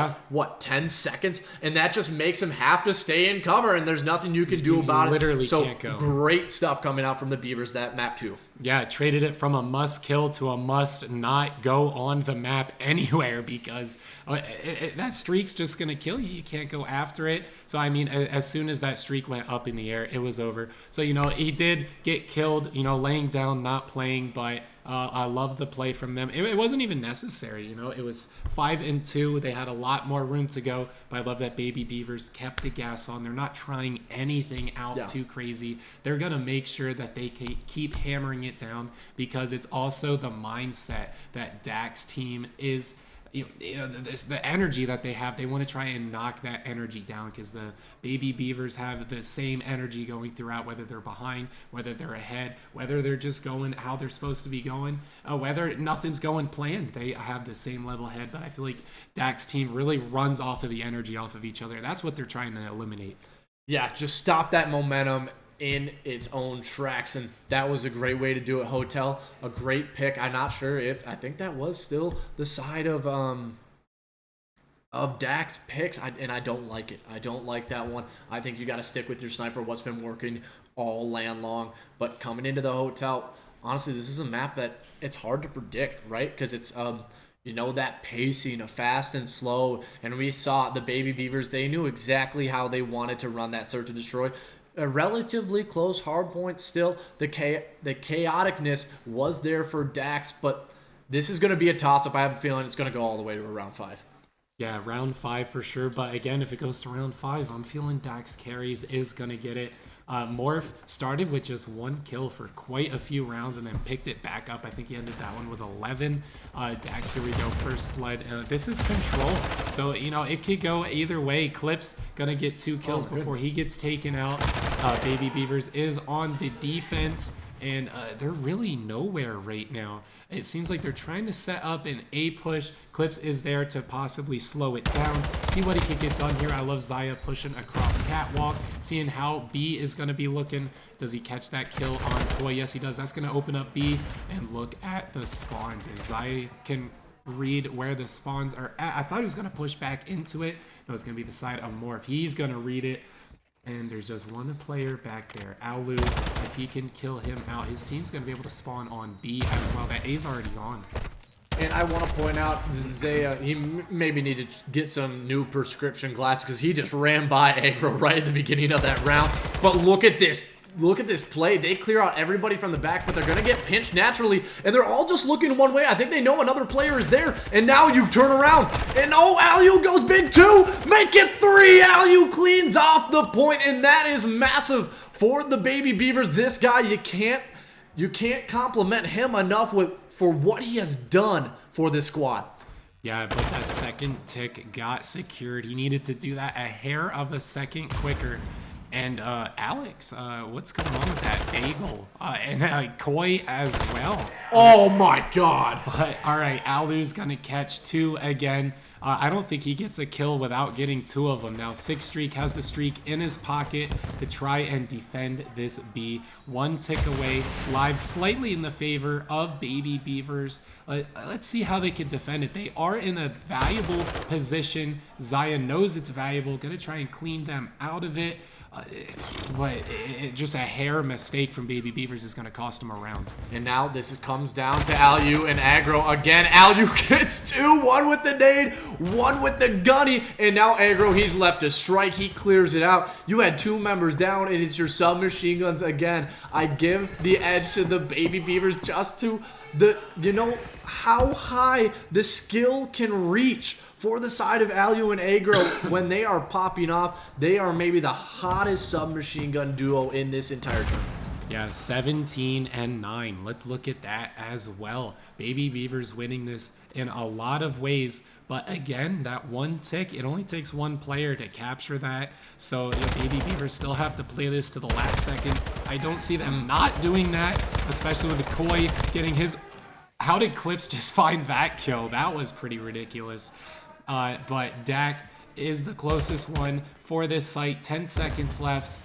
Speaker 2: 10 seconds? And that just makes him have to stay in cover, and there's nothing you can do about it.
Speaker 1: Literally can't go.
Speaker 2: Great stuff coming out from the Beavers, that map too.
Speaker 1: Yeah, traded it from a must kill to a must not go on the map anywhere, because that streak's just going to kill you. You can't go after it. So, I mean, as soon as that streak went up in the air, it was over. So, he did get killed, laying down, not playing, but I love the play from them. It wasn't even necessary, It was 5-2. They had a lot more room to go, but I love that Baby Beavers kept the gas on. They're not trying anything out too crazy. They're going to make sure that they keep hammering it down, because it's also the mindset that Dak's team is... the energy that they have, they want to try and knock that energy down, because the Baby Beavers have the same energy going throughout, whether they're behind, whether they're ahead, whether they're just going how they're supposed to be going, whether nothing's going planned. They have the same level head, but I feel like Dak's team really runs off of the energy off of each other. That's what they're trying to eliminate.
Speaker 2: Yeah, just stop that momentum in its own tracks, and that was a great way to do it. Hotel, a great pick. I'm not sure if I think that was still the side of Dak's picks, and I don't like it. I don't like that one. I think you got to stick with your sniper, what's been working all land long. But coming into the hotel, honestly, this is a map that it's hard to predict, right? Because it's that pacing of fast and slow, and we saw the Baby Beavers, they knew exactly how they wanted to run that search and destroy. a relatively close hard point still. The chaoticness was there for Dax, but this is going to be a toss-up. I have a feeling it's going to go all the way to a round 5.
Speaker 1: Yeah, round 5 for sure. But again, if it goes to round 5, I'm feeling Dax Carries is going to get it. Morph started with just 1 kill for quite a few rounds and then picked it back up. I think he ended that one with 11. Dak, here we go, first blood. This is control. So, you know, it could go either way. Clip's going to get 2 kills before he gets taken out. Baby Beavers is on the defense. And they're really nowhere right now. It seems like they're trying to set up an A push. Clips is there to possibly slow it down. See what he can get done here. I love Zaya pushing across catwalk, seeing how B is going to be looking. Does he catch that kill on Koi? Yes, he does. That's going to open up B. And look at the spawns. As Zaya can read where the spawns are at. I thought he was going to push back into it. No, it's going to be the side of Morph. He's going to read it. And there's just one player back there, Alu. If he can kill him out, his team's going to be able to spawn on B as well. That A's already gone.
Speaker 2: And I want to point out, Zaya, he maybe needed to get some new prescription glasses because he just ran by aggro right at the beginning of that round. But look at this. Look at this play. They clear out everybody from the back, but they're going to get pinched naturally, and they're all just looking one way. I think they know another player is there, and now you turn around, and oh, Alu goes big 2. Make it 3. Alu cleans off the point, and that is massive for the Baby Beavers. This guy, you can't compliment him enough for what he has done for this squad.
Speaker 1: Yeah, but that second tick got secured. He needed to do that a hair of a second quicker. And Alex, what's going on with that bagel? And Koi as well.
Speaker 2: Oh my god.
Speaker 1: But all right, Alu's gonna catch 2 again. I don't think he gets a kill without getting 2 of them. Now, Six Streak has the streak in his pocket to try and defend this B. 1 tick away, live slightly in the favor of Baby Beavers. Let's see how they can defend it. They are in a valuable position. Zaya knows it's valuable. Gonna try and clean them out of it. But just a hair mistake from Baby Beavers is going to cost him a round.
Speaker 2: And now this comes down to Alu and aggro again. Alu gets 2, 1 with the nade, 1 with the gunny, and now aggro, he's left to strike. He clears it out. You had 2 members down, and it's your submachine guns again. I give the edge to the Baby Beavers just to how high the skill can reach for the side of Alu and aggro when they are popping off. They are maybe the hottest submachine gun duo in this entire tournament.
Speaker 1: Yeah, 17-9. Let's look at that as well. Baby Beavers winning this in a lot of ways. But again, that 1 tick, it only takes 1 player to capture that. So Baby Beavers still have to play this to the last second. I don't see them not doing that, especially with the Koi getting his... How did Clips just find that kill? That was pretty ridiculous. But Dak is the closest one for this site. 10 seconds left.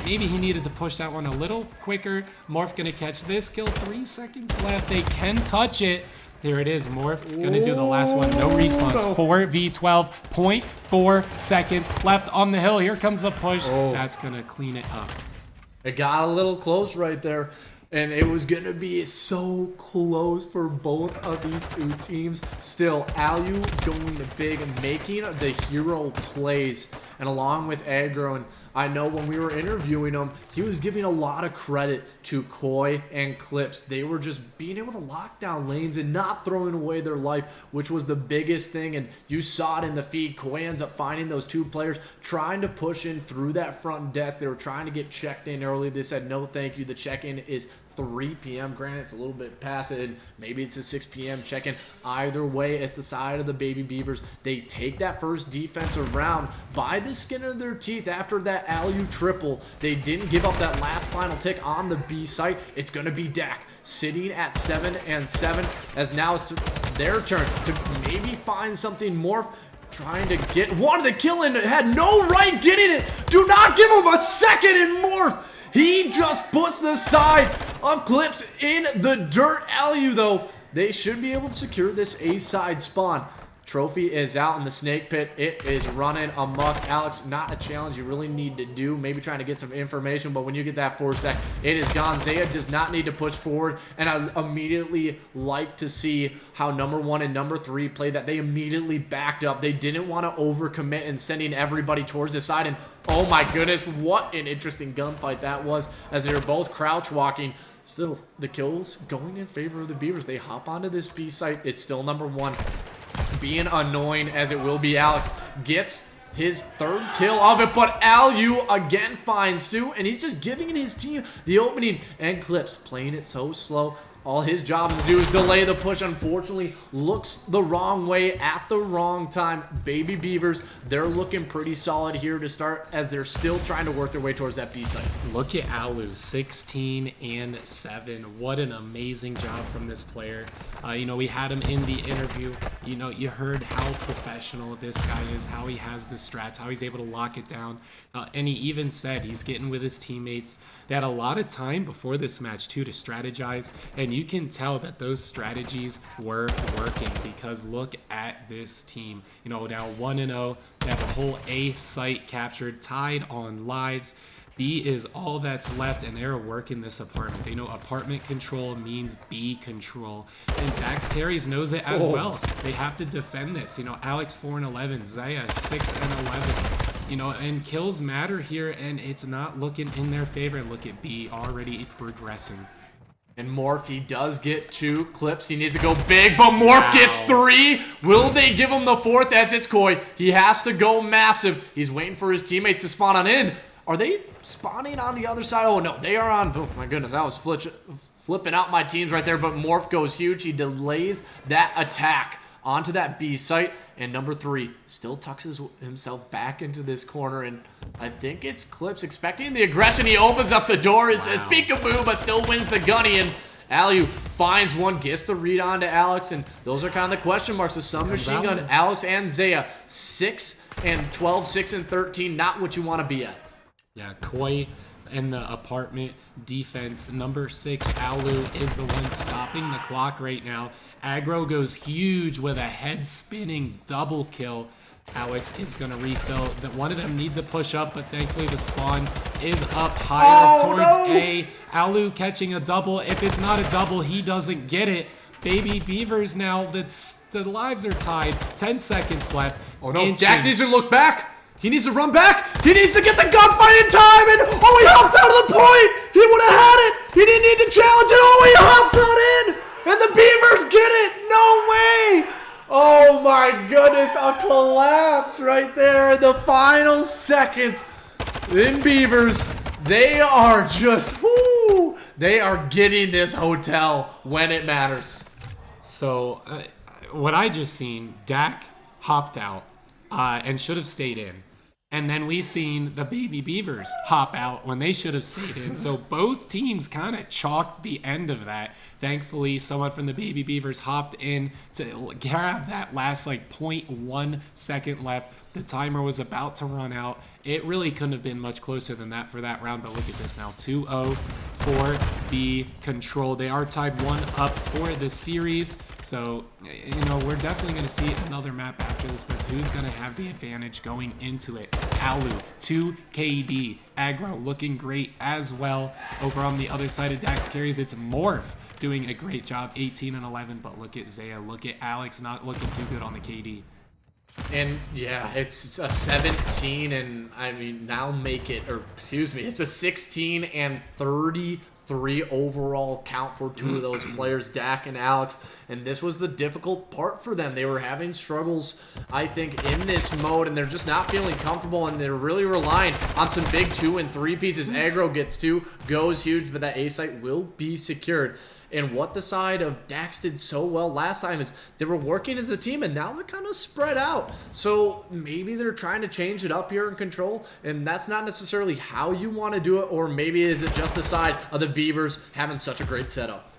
Speaker 1: Maybe he needed to push that one a little quicker. Morph gonna catch this kill. 3 seconds left. They can touch it. There it is. Morph gonna do the last one. No response. 4v12. 0.4 seconds left on the hill. Here comes the push. That's gonna clean it up.
Speaker 2: It got a little close right there. And it was going to be so close for both of these 2 teams. Still, Alu going big and making the hero plays. And along with aggro, and I know when we were interviewing him, he was giving a lot of credit to Koi and Clips. They were just being able to lock down lanes and not throwing away their life, which was the biggest thing. And you saw it in the feed. Koi ends up finding those 2 players, trying to push in through that front desk. They were trying to get checked in early. They said, no, thank you. The check-in is 3 p.m. Granted, it's a little bit past it, and maybe it's a 6 p.m. check-in. Either way, it's the side of the Baby Beavers. They take that first defensive round by the skin of their teeth after that Alu triple. They didn't give up that last final tick on the B site. It's going to be Dak sitting at 7-7, as now it's their turn to maybe find something. Morph trying to get one the kill and had no right getting it. Do not give him a second, and Morph, he just puts the side of Clips in the dirt. Alu, though, they should be able to secure this A-side spawn. Trophy is out in the snake pit. It is running amok. Alex, not a challenge you really need to do. Maybe trying to get some information, but when you get that force stack, it is gone. Zaya does not need to push forward, and I immediately like to see how number 1 and number 3 played that. They immediately backed up. They didn't want to overcommit and sending everybody towards the side, and oh my goodness, what an interesting gunfight that was as they were both crouch walking. Still, the kills going in favor of the Beavers. They hop onto this B site. It's still number 1. Being annoying as it will be, Alex gets his 3rd kill of it, but Alu again finds 2, and he's just giving his team the opening, and Clips playing it so slow. All his job to do is delay the push. Unfortunately, looks the wrong way at the wrong time. Baby Beavers, they're looking pretty solid here to start as they're still trying to work their way towards that B site.
Speaker 1: Look at Alu, 16 and 7. What an amazing job from this player. You know, we had him in the interview. You know, you heard how professional this guy is, how he has the strats, how he's able to lock it down. And he even said he's getting with his teammates. They had a lot of time before this match, too, to strategize. And you can tell that those strategies were working because look at this team. You know, now 1-0. They have a whole A site captured, tied on lives. B is all that's left, and they're working this apartment. They know apartment control means B control. And Dax Carries knows it as well. They have to defend this. You know, Alex 4 and 11, Zaya 6 and 11. You know, and kills matter here, and it's not looking in their favor. Look at B already progressing.
Speaker 2: And Morph, he does get 2 clips. He needs to go big, but Morph gets 3. Will they give him the 4th as it's Koi? He has to go massive. He's waiting for his teammates to spawn on in. Are they spawning on the other side? Oh, no, they are on. Oh, my goodness, I was flipping out my teams right there, but Morph goes huge. He delays that attack onto that B site, and number 3 still tucks himself back into this corner, and I think it's Clips expecting the aggression. He opens up the door, it says peekaboo, but still wins the gunny, and Alu finds one, gets the read on to Alex, and those are kind of the question marks. The submachine gun, Alex and Zaya, 6 and 12, 6 and 13, not what you want to be at.
Speaker 1: Yeah, Koi and the apartment defense. Number 6, Alu, is the one stopping the clock right now. Aggro goes huge with a head-spinning double kill. Alex is going to refill. One of them needs to push up, but thankfully the spawn is up higher towards A. Alu catching a double. If it's not a double, he doesn't get it. Baby Beavers now, the lives are tied. 10 seconds left.
Speaker 2: Oh no, Dak needs to look back. He needs to run back. He needs to get the gunfight in time. And oh, he hops out of the point. He would have had it. He didn't need to challenge it. Oh, he hops out in. And the Beavers get it. No way. Oh my goodness. A collapse right there in the final seconds. In Beavers, they are just, whoo, they are getting this hotel when it matters.
Speaker 1: So what I just seen, Dak hopped out and should have stayed in. And then we seen the Baby Beavers hop out when they should have stayed in. So both teams kind of chalked the end of that. Thankfully, someone from the Baby Beavers hopped in to grab that last like 0.1 second left. The timer was about to run out. It really couldn't have been much closer than that for that round, but look at this now. 2-0 for the control. They are tied 1-up for the series. So, you know, we're definitely going to see another map after this, but who's going to have the advantage going into it? Alu, 2 KD. Aggro looking great as well. Over on the other side of Dax Carries, it's Morph doing a great job, 18 and 11, but look at Zaya, look at Alex not looking too good on the KD.
Speaker 2: And yeah, it's a 17 and I mean now make it, or excuse me, it's a 16 and 33 overall count for 2 of those players, Dak and Alex. And this was the difficult part for them. They were having struggles, I think, in this mode, and they're just not feeling comfortable, and they're really relying on some big 2 and 3 pieces. Aggro gets 2, goes huge, but that A site will be secured. And what the side of Dax did so well last time is they were working as a team, and now they're kind of spread out. So maybe they're trying to change it up here in control, and that's not necessarily how you want to do it, or maybe is it just the side of the Beavers having such a great setup?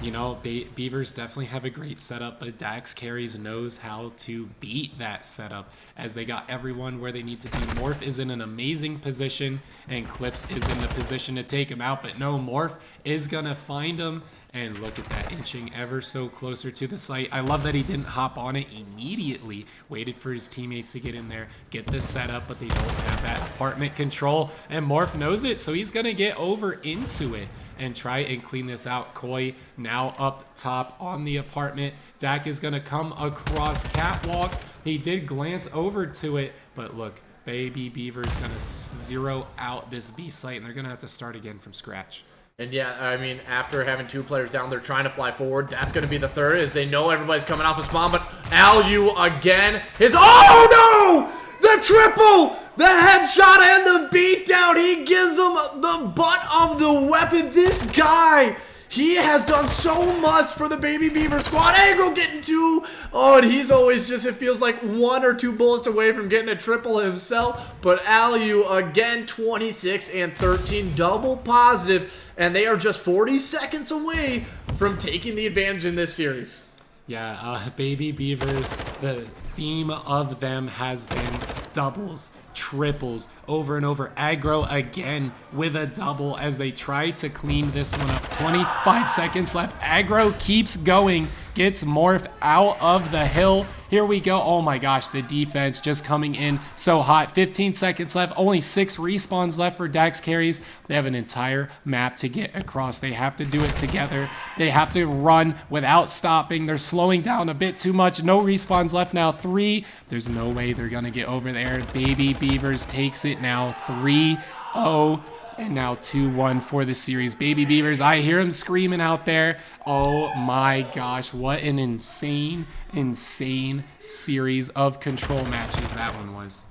Speaker 1: you know, Beavers definitely have a great setup, but Dax Carries knows how to beat that setup as they got everyone where they need to be. Morph is in an amazing position, and Clips is in the position to take him out, but no, Morph is going to find him. And look at that, inching ever so closer to the site. I love that he didn't hop on it immediately. Waited for his teammates to get in there, get the setup, but they don't have that apartment control. And Morph knows it, so he's going to get over into it and try and clean this out. Koi now up top on the apartment. Dak is going to come across catwalk. He did glance over to it, but look, Baby Beaver's going to zero out this B site, and they're going to have to start again from scratch.
Speaker 2: And yeah, I mean, after having 2 players down, they're trying to fly forward. That's going to be the third, as they know everybody's coming off a spawn. But Alu again is... Oh, no! The triple! The headshot and the beatdown! He gives him the butt of the weapon. This guy... He has done so much for the Baby Beaver squad. Agro getting 2. Oh, and he's always just, it feels like 1 or 2 bullets away from getting a triple himself. But Alu, again, 26 and 13, double positive. And they are just 40 seconds away from taking the advantage in this series.
Speaker 1: Yeah, Baby Beavers, the theme of them has been doubles, triples, over and over. Aggro again with a double as they try to clean this one up. 25 seconds left. Aggro keeps going, gets Morph out of the hill. Here we go. Oh my gosh, the defense just coming in so hot. 15 seconds left. Only 6 respawns left for Dax Carries. They have an entire map to get across. They have to do it together. They have to run without stopping. They're slowing down a bit too much. No respawns left now. 3. There's no way they're going to get over there. Baby Beavers takes it now. 3-0. And now 2-1 for the series. Baby Beavers, I hear him screaming out there. Oh my gosh, what an insane, insane series of control matches that one was.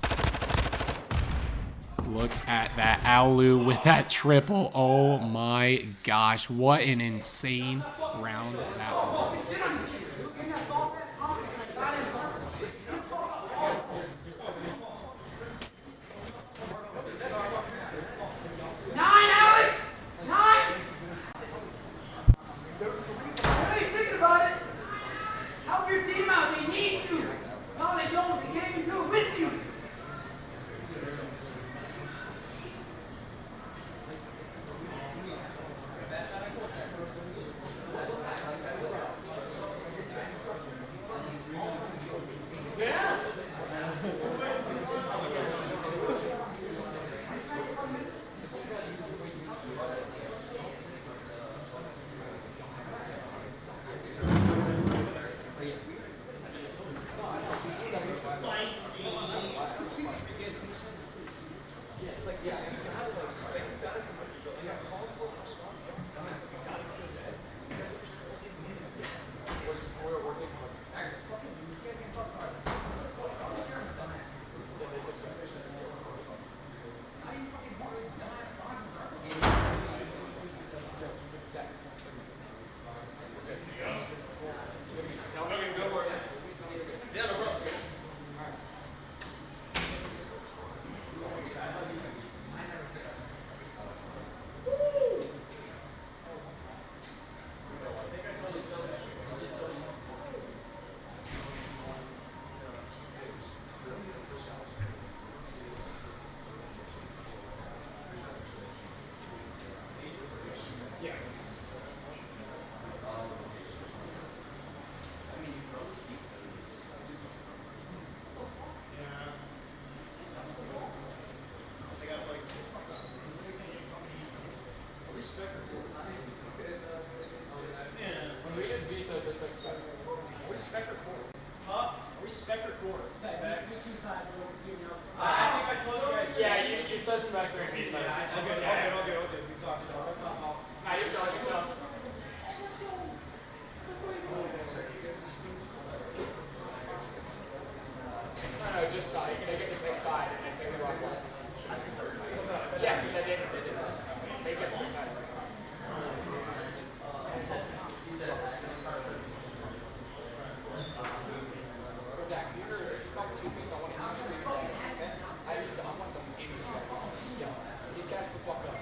Speaker 1: Look at that Alu with that triple. Oh my gosh, what an insane round that was.
Speaker 3: Just sides. They get to pick side and then pick the wrong one. Yeah, because they didn't. They get to pick side. Dak, if you come 2-piece, I want to make sure you play. I want them in the yeah. You gas the fuck up.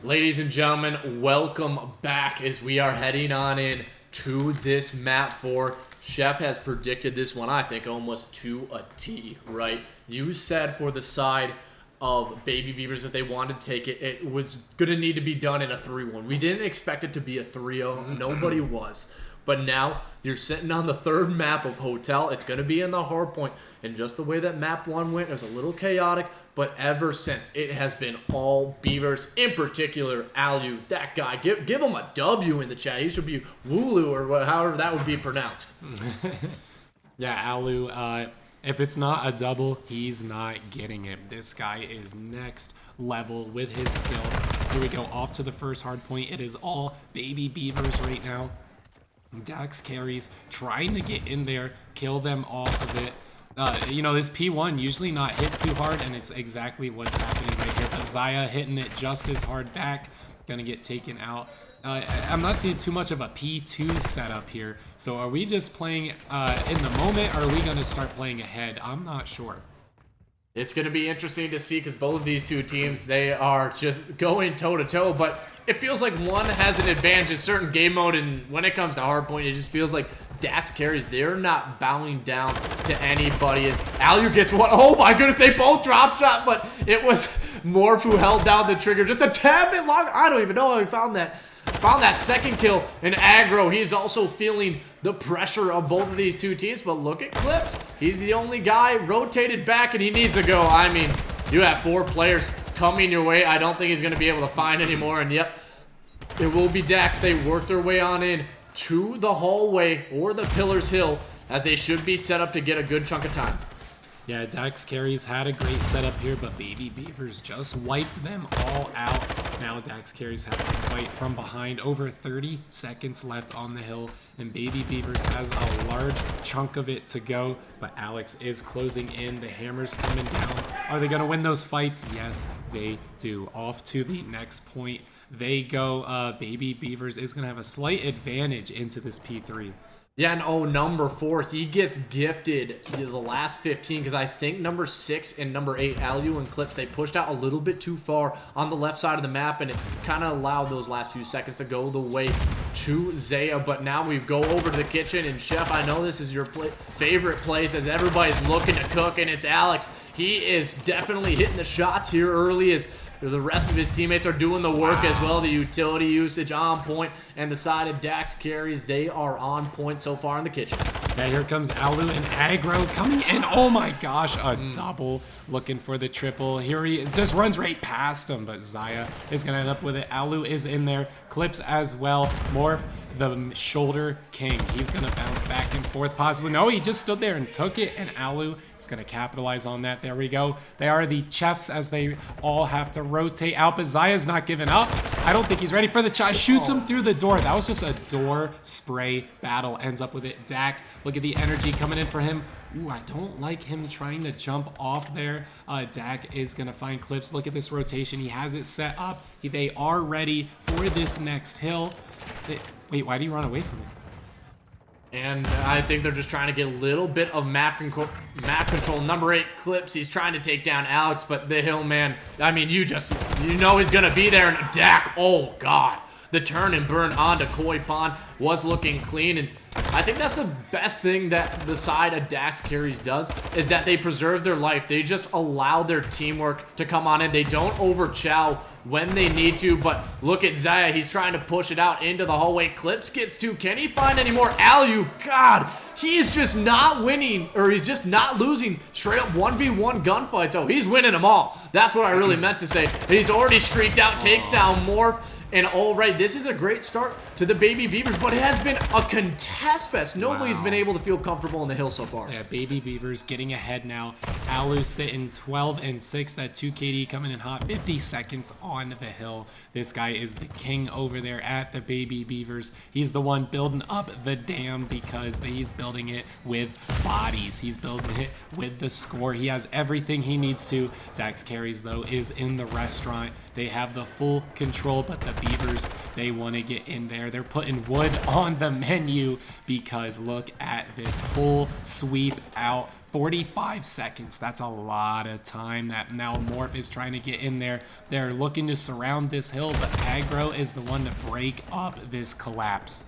Speaker 2: Ladies and gentlemen, welcome back as we are heading on in to this map 4. Chef has predicted this one, I think, almost to a T, right? You said for the side of Baby Beavers that they wanted to take it, it was going to need to be done in a 3-1. We didn't expect it to be a 3-0. Nobody was. But now you're sitting on the third map of Hotel. It's going to be in the hard point. And just the way that map 1 went, it was a little chaotic. But ever since, it has been all Beavers. In particular, Alu, that guy. Give him a W in the chat. He should be Wooloo or however that would be pronounced.
Speaker 1: Yeah, Alu, if it's not a double, he's not getting it. This guy is next level with his skill. Here we go, off to the first hard point. It is all Baby Beavers right now. Dax carries, trying to get in there, kill them off of it. You know, this P1 usually not hit too hard, and it's exactly what's happening right here. But Zaya hitting it just as hard back, gonna get taken out. I'm not seeing too much of a P2 setup here. So are we just playing in the moment, or are we gonna start playing ahead? I'm not sure.
Speaker 2: It's going to be interesting to see because both of these two teams, they are just going toe-to-toe, but it feels like one has an advantage in certain game mode, and when it comes to hardpoint, it just feels like Dax carries. They're not bowing down to anybody as Alu gets one. Oh my goodness, they both drop shot, but it was Morph who held down the trigger just a tad bit longer. I don't even know how he found that. Found that second kill in aggro. He's also feeling the pressure of both of these two teams, but look at Clips. He's the only guy rotated back, and he needs to go. I mean, you have 4 players coming your way. I don't think he's going to be able to find anymore, and yep, it will be Dax. They work their way on in to the hallway or the Pillars Hill, as they should be set up to get a good chunk of time.
Speaker 1: Yeah, Dax carries had a great setup here, but Baby Beavers just wiped them all out. Now Dax carries has to fight from behind. Over 30 seconds left on the hill, and Baby Beavers has a large chunk of it to go, but Alex is closing in. The hammer's coming down. Are they going to win those fights? Yes, they do. Off to the next point they go. Baby Beavers is going to have a slight advantage into this P3.
Speaker 2: Yeah, and oh, number 4, he gets gifted the last 15 because I think number 6 and number 8, Alu and Clips, they pushed out a little bit too far on the left side of the map, and it kind of allowed those last few seconds to go the way to Zaya. But now we go over to the kitchen, and Chef, I know this is your favorite place as everybody's looking to cook, and it's Alex. He is definitely hitting the shots here early as the rest of his teammates are doing the work as well. The utility usage on point, and the side of Dax carries, they are on point so far in the kitchen.
Speaker 1: Yeah, here comes Alu and aggro coming in. Oh my gosh, a double looking for the triple. Here he is, just runs right past him, but Zaya is going to end up with it. Alu is in there, Clips as well. Morph, the shoulder king. He's going to bounce back and forth possibly. No, he just stood there and took it, and Alu is going to capitalize on that. There we go. They are the chefs as they all have to rotate out, but Zaya's not giving up. I don't think he's ready for the shot. Shoots him through the door. That was just a door spray battle. Ends up with it. Dak, look at the energy coming in for him. Ooh, I don't like him trying to jump off there. Dak is going to find Clips. Look at this rotation. He has it set up. They are ready for this next hill. Wait, why do you run away from it?
Speaker 2: And I think they're just trying to get a little bit of map control. Number 8, Clips, he's trying to take down Alex, but the hill man, I mean, you know he's going to be there. And Dak, oh God. The turn and burn onto Koi Pond was looking clean, and I think that's the best thing that the side of Dax carries does, is that they preserve their life. They just allow their teamwork to come on in. They don't overchow when they need to, but look at Zaya. He's trying to push it out into the hallway. Clips gets 2. Can he find any more? Alu, God, he is just not winning, or he's just not losing straight up 1v1 gunfights. Oh, he's winning them all. That's what I really meant to say. And he's already streaked out, takes down Morph. And all right, this is a great start to the Baby Beavers, but it has been a contest fest. Nobody's been able to feel comfortable on the hill so far.
Speaker 1: Yeah, Baby Beavers getting ahead now. Alu sitting 12 and 6. That 2 KD coming in hot. 50 seconds on the hill. This guy is the king over there at the Baby Beavers. He's the one building up the dam because he's building it with bodies. He's building it with the score. He has everything he needs to. Dax carries, though, is in the restaurant. They have the full control, but the Beavers, they want to get in there. They're putting wood on the menu because look at this full sweep out 45 seconds. That's a lot of time that now Morph is trying to get in there. They're looking to surround this hill, but Aggro is the one to break up this collapse.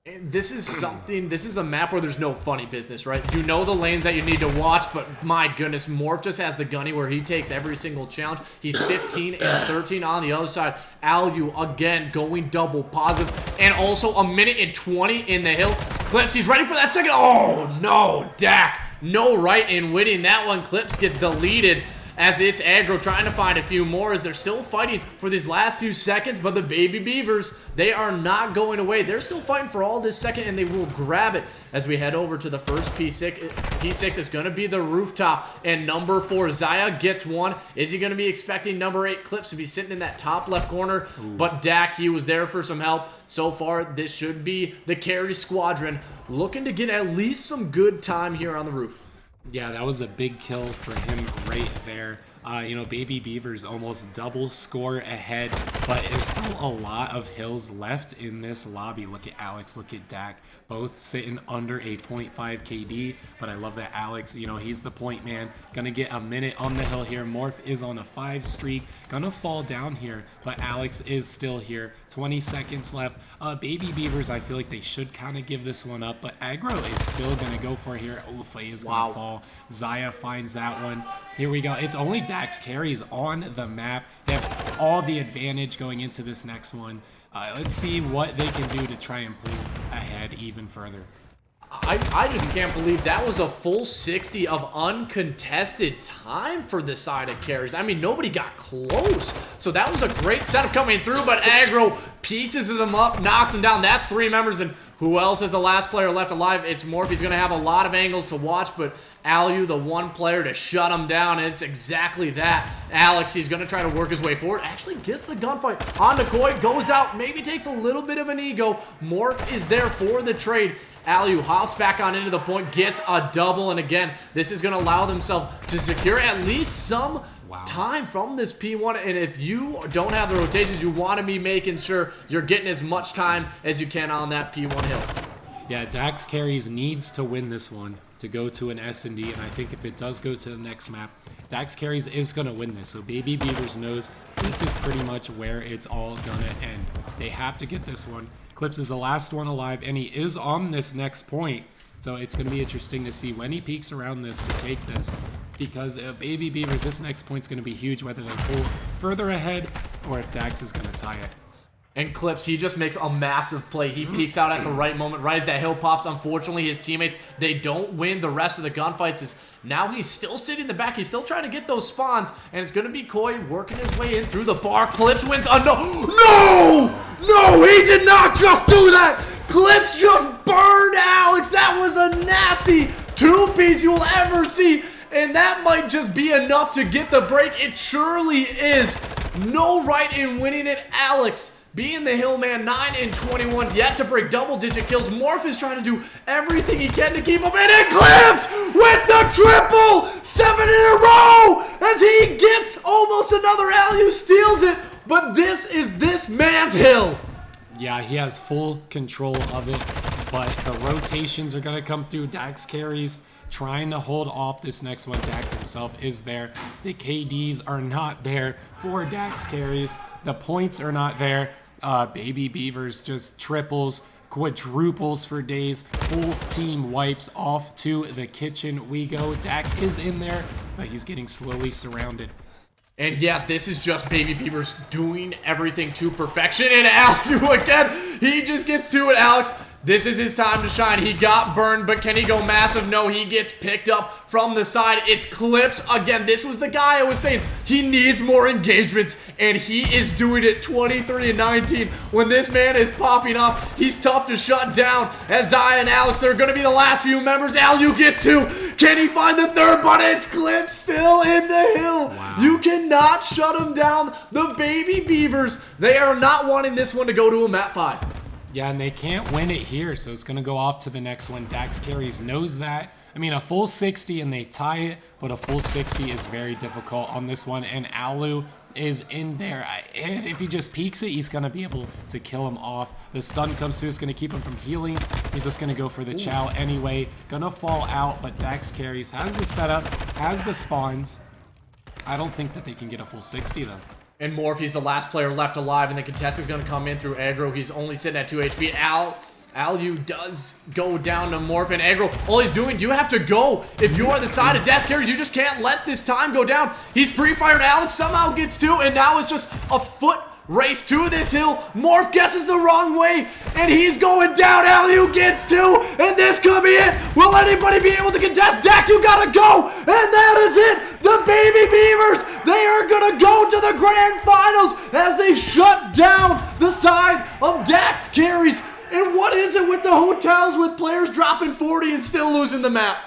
Speaker 2: And this is a map where there's no funny business, right? You know the lanes that you need to watch, but my goodness, Morph just has the gunny where he takes every single challenge. He's 15 and 13 on the other side. Alu, again, going double positive. And also a minute and 20 in the hill. Clips, he's ready for that second. Oh, no, Dak. No right in winning that one. Clips gets deleted as it's Aggro trying to find a few more as they're still fighting for these last few seconds, but the Baby Beavers, they are not going away. They're still fighting for all this second, and they will grab it as we head over to the first P6. P6 is going to be the rooftop, and number 4, Zaya gets one. Is he going to be expecting number 8, Clips, to be sitting in that top left corner? Ooh. But Dak, he was there for some help. So far, this should be the carry squadron looking to get at least some good time here on the roof.
Speaker 1: Yeah, that was a big kill for him right there. You know, Baby Beavers almost double score ahead, but there's still a lot of hills left in this lobby. Look at Alex, look at Dak, both sitting under a 0.5 KD, but I love that Alex, you know, he's the point man. Gonna get a minute on the hill here. Morph is on a 5 streak, gonna fall down here, but Alex is still here. 20 seconds left. Baby Beavers, I feel like they should kind of give this one up, but Aggro is still gonna go for it here. Faye is gonna fall. Zaya finds that one. Here we go. It's only Dak's carries on the map. They have all the advantage going into this next one. Let's see what they can do to try and pull ahead even further.
Speaker 2: I just can't believe that was a full 60 of uncontested time for the side of carries. I mean, nobody got close. So that was a great setup coming through, but Aggro pieces them up, knocks them down. That's 3 members, and who else is the last player left alive? It's Morph. He's going to have a lot of angles to watch, but Alu, the one player to shut him down, and it's exactly that. Alex, he's going to try to work his way forward. Actually gets the gunfight on the Koi, goes out, maybe takes a little bit of an ego. Morph is there for the trade. Alu hops back on into the point, gets a double, and again, this is going to allow themselves to secure at least some time from this P1, and if you don't have the rotations, you want to be making sure you're getting as much time as you can on that P1 hill.
Speaker 1: Yeah, Dax Carries needs to win this one to go to an S&D, and I think if it does go to the next map, Dax Carries is going to win this. So Baby Beavers knows this is pretty much where it's all going to end. They have to get this one. Clips is the last one alive, and he is on this next point. So it's going to be interesting to see when he peeks around this to take this. Because Baby Beavers, this next point's going to be huge, whether they pull further ahead or if Dax is going to tie it.
Speaker 2: And Clips, he just makes a massive play. He peeks out at the right moment, right as that hill pops. Unfortunately, his teammates, they don't win the rest of the gunfights. Now he's still sitting in the back. He's still trying to get those spawns. And it's going to be Koi working his way in through the bar. Clips wins. No, he did not just do that. Clips just burned Alex. That was a nasty two-piece you will ever see. And that might just be enough to get the break. It surely is. No right in winning it. Alex being the Hillman, 9 and 21, yet to break double-digit kills. Morph is trying to do everything he can to keep him, and it Clips with the triple, 7 in a row, as he gets almost another alley who steals it. But this is this man's hill.
Speaker 1: Yeah, he has full control of it, but the rotations are going to come through. Dax Carries trying to hold off this next one. Dak himself is there. The KDs are not there for Dax Carries. The points are not there. Baby Beavers just triples, quadruples for days. Full team wipes off to the kitchen we go. Dak is in there, but he's getting slowly surrounded.
Speaker 2: And yeah, this is just Baby Beavers doing everything to perfection. And Alu again, he just gets to it, Alex. This is his time to shine. He got burned, but can he go massive? No, he gets picked up from the side. It's Clips again. This was the guy I was saying he needs more engagements, and he is doing it. 23 and 19. When this man is popping off, he's tough to shut down. As Zaya and Alex are going to be the last few members. Alu gets to. Can he find the third? But it's Clips still in the hill. Wow. You cannot shut him down. The Baby Beavers, they are not wanting this one to go to a map 5.
Speaker 1: Yeah, and they can't win it here, so it's going to go off to the next one. Dax Carries knows that. I mean, a full 60 and they tie it, but a full 60 is very difficult on this one. And Alu is in there. And if he just peeks it, he's going to be able to kill him off. The stun comes through. It's going to keep him from healing. He's just going to go for the chow anyway. Going to fall out, but Dax carries, has the setup, has the spawns. I don't think that they can get a full 60, though.
Speaker 2: And Morphe's the last player left alive, and the contest is going to come in through aggro. He's only sitting at 2 HP. Alu does go down to Morph and aggro. All he's doing, you have to go. If you are the side of Death Carries, you just can't let this time go down. He's pre-fired. Alex somehow gets 2, and now it's just a foot race to this hill. Morph guesses the wrong way, and he's going down. Alu gets 2, and this could be it. Will anybody be able to contest? Dak, you gotta go, and that is it. The Baby Beavers, they are gonna go to the grand finals as they shut down the side of Dax Carries. And what is it with the hotels with players dropping 40 and still losing the map?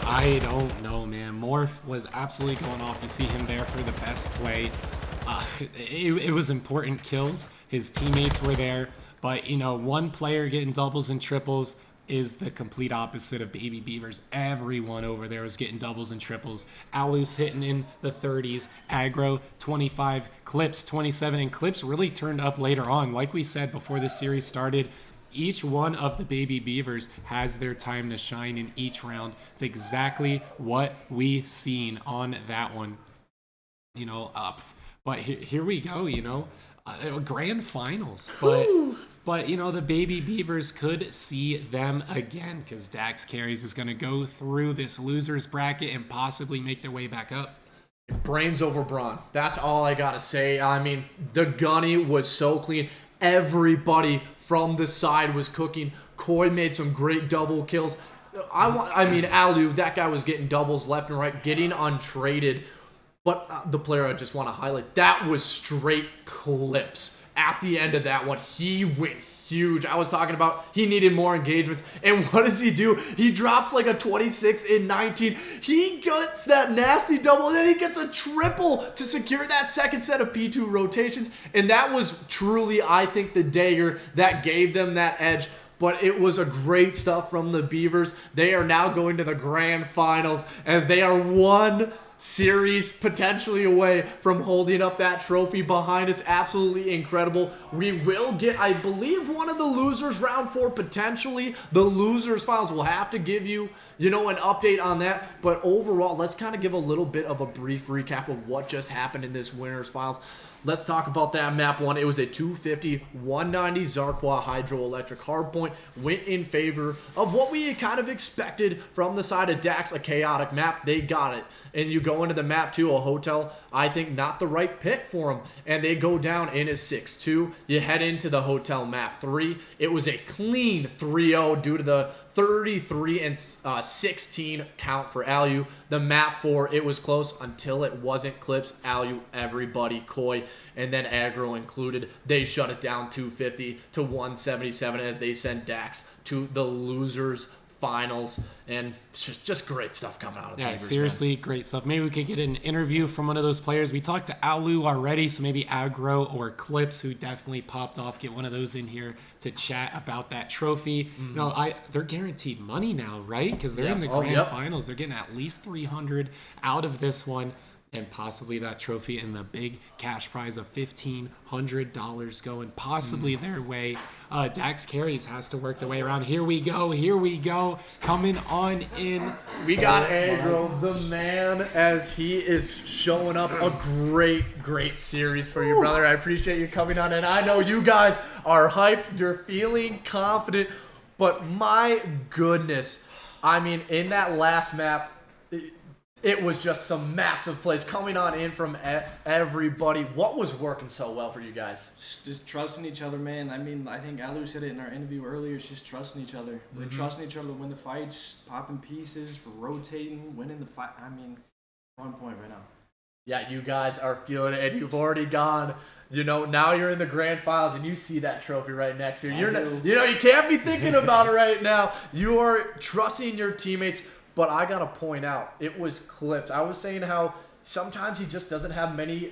Speaker 1: I don't know, man. Morph was absolutely going off. You see him there for the best play. It was important kills. His teammates were there. But, you know, one player getting doubles and triples is the complete opposite of Baby Beavers. Everyone over there was getting doubles and triples. Alus hitting in the 30s. Aggro, 25. Clips, 27. And Clips really turned up later on. Like we said before the series started, each one of the Baby Beavers has their time to shine in each round. It's exactly what we seen on that one. You know, but here we go, you know. Grand finals. But, you know, the Baby Beavers could see them again because Dax Carries is going to go through this loser's bracket and possibly make their way back up.
Speaker 2: Brains over brawn. That's all I got to say. I mean, the gunny was so clean. Everybody from the side was cooking. Koi made some great double kills. I mean, Alu, that guy was getting doubles left and right, getting untraded. But the player I just want to highlight, that was straight Clips. At the end of that one, he went huge. I was talking about he needed more engagements. And what does he do? He drops like a 26 in 19. He gets that nasty double, and then he gets a triple to secure that second set of P2 rotations. And that was truly, I think, the dagger that gave them that edge. But it was a great stuff from the Beavers. They are now going to the grand finals as they are one series potentially away from holding up that trophy behind us. Absolutely incredible. We will get, I believe, one of the losers round 4 potentially. The losers finals will have to give you, you know, an update on that. But overall, let's kind of give a little bit of a brief recap of what just happened in this winners finals. Let's talk about that map one. It was a 250, 190 Zarqwa Hydroelectric Hardpoint. Went in favor of what we kind of expected from the side of Dax, a chaotic map. They got it. And you go into the map 2, a hotel, I think not the right pick for them. And they go down in a 6-2. You head into the hotel map 3. It was a clean 3-0 due to the 33 and 16 count for Alu. The map 4, it was close until it wasn't. Clips, Alu, everybody, Koi, and then aggro included. They shut it down 250 to 177 as they send Dax to the losers finals. And just great stuff coming out of the Beavers,
Speaker 1: seriously, man. Great stuff. Maybe we could get an interview from one of those players. We talked to Alu already, so maybe Aggro or Clips, who definitely popped off, get one of those in here to chat about that trophy. You know, they're guaranteed money now, right? Because they're in the grand finals. They're getting at least 300 out of this one, and possibly that trophy and the big cash prize of $1,500 going possibly their way. Dax Carries has to work their way around. Here we go. Coming on in.
Speaker 2: We got Aggro, the man, as he is showing up. A great series for you, brother. I appreciate you coming on, and I know you guys are hyped. You're feeling confident, but my goodness. I mean, in that last map, it was just some massive plays coming on in from everybody. What was working so well for you guys?
Speaker 4: Just trusting each other, man. I mean, I think Alu said it in our interview earlier. It's just trusting each other. We're trusting each other to win the fights, popping pieces, rotating, winning the fight. I mean, on point right now.
Speaker 2: Yeah, you guys are feeling it, and you've already gone. You know, now you're in the grand finals, and you see that trophy right next to you. You can't be thinking about it right now. You are trusting your teammates. But I got to point out, it was Clips. I was saying how sometimes he just doesn't have many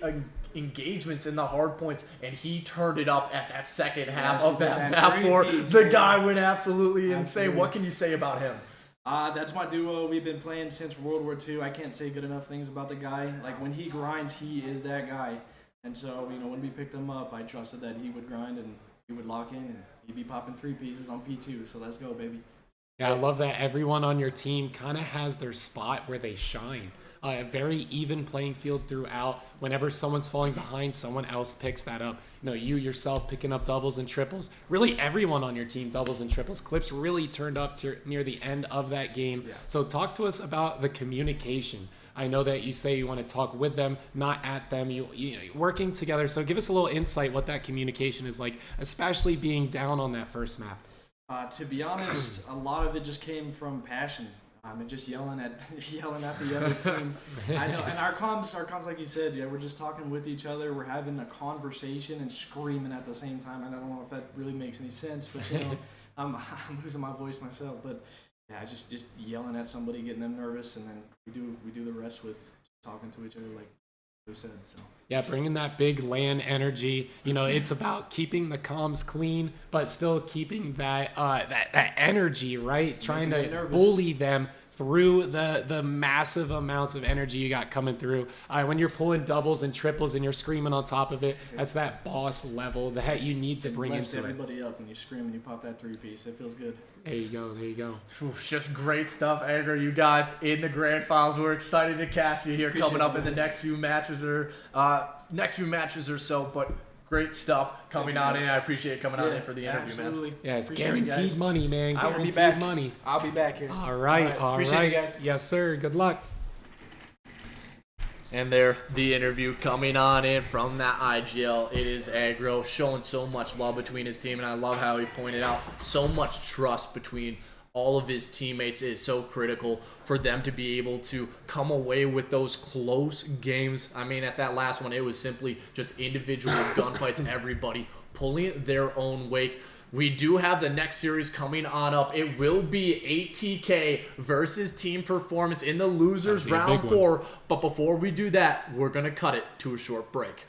Speaker 2: engagements in the hard points, and he turned it up at that second half of that map 4. The guy went absolutely insane. What can you say about him?
Speaker 4: That's my duo. We've been playing since World War II. I can't say good enough things about the guy. Like, when he grinds, he is that guy. And so, when we picked him up, I trusted that he would grind and he would lock in and he'd be popping 3 pieces on P2. So let's go, baby.
Speaker 1: Yeah, I love that everyone on your team kind of has their spot where they shine. A very even playing field throughout. Whenever someone's falling behind, someone else picks that up. You yourself picking up doubles and triples. Really, everyone on your team doubles and triples. Clips really turned up near the end of that game.
Speaker 4: Yeah.
Speaker 1: So talk to us about the communication. I know that you say you want to talk with them, not at them. You working together. So give us a little insight what that communication is like, especially being down on that first map.
Speaker 4: To be honest, a lot of it just came from passion. And just yelling at the other team. I know, and our comms, like you said, we're just talking with each other. We're having a conversation and screaming at the same time. I don't know if that really makes any sense, but I'm losing my voice myself. But yeah, just yelling at somebody, getting them nervous, and then we do the rest with talking to each other like we said. So
Speaker 1: yeah, bringing that big LAN energy. It's about keeping the comms clean, but still keeping that that energy, right? Trying to bully them through the massive amounts of energy you got coming through. When you're pulling doubles and triples and you're screaming on top of it, that's that boss level that you need to bring into
Speaker 4: everybody
Speaker 1: it.
Speaker 4: Up and you scream and you pop that 3-piece. It feels good.
Speaker 1: There you go.
Speaker 2: Just great stuff, Aggro. You guys in the grand finals. We're excited to cast you here coming up in the next few matches or so. But great stuff coming on in. I appreciate coming on in for the interview,
Speaker 4: absolutely.
Speaker 2: man.
Speaker 1: Yeah, it's guaranteed money, man.
Speaker 4: I will be
Speaker 1: Guaranteed
Speaker 4: back.
Speaker 1: money.
Speaker 4: I'll be back here.
Speaker 1: All right.
Speaker 4: Appreciate you guys.
Speaker 1: Yes, sir. Good luck.
Speaker 2: And there, the interview coming on in from that IGL. It is Aggro showing so much love between his team, and I love how he pointed out so much trust between all of his teammates is so critical for them to be able to come away with those close games. I mean, at that last one, it was simply just individual gunfights, everybody pulling their own weight. We do have the next series coming on up. It will be ATK versus Team Performance in the losers round 4. But before we do that, we're going to cut it to a short break.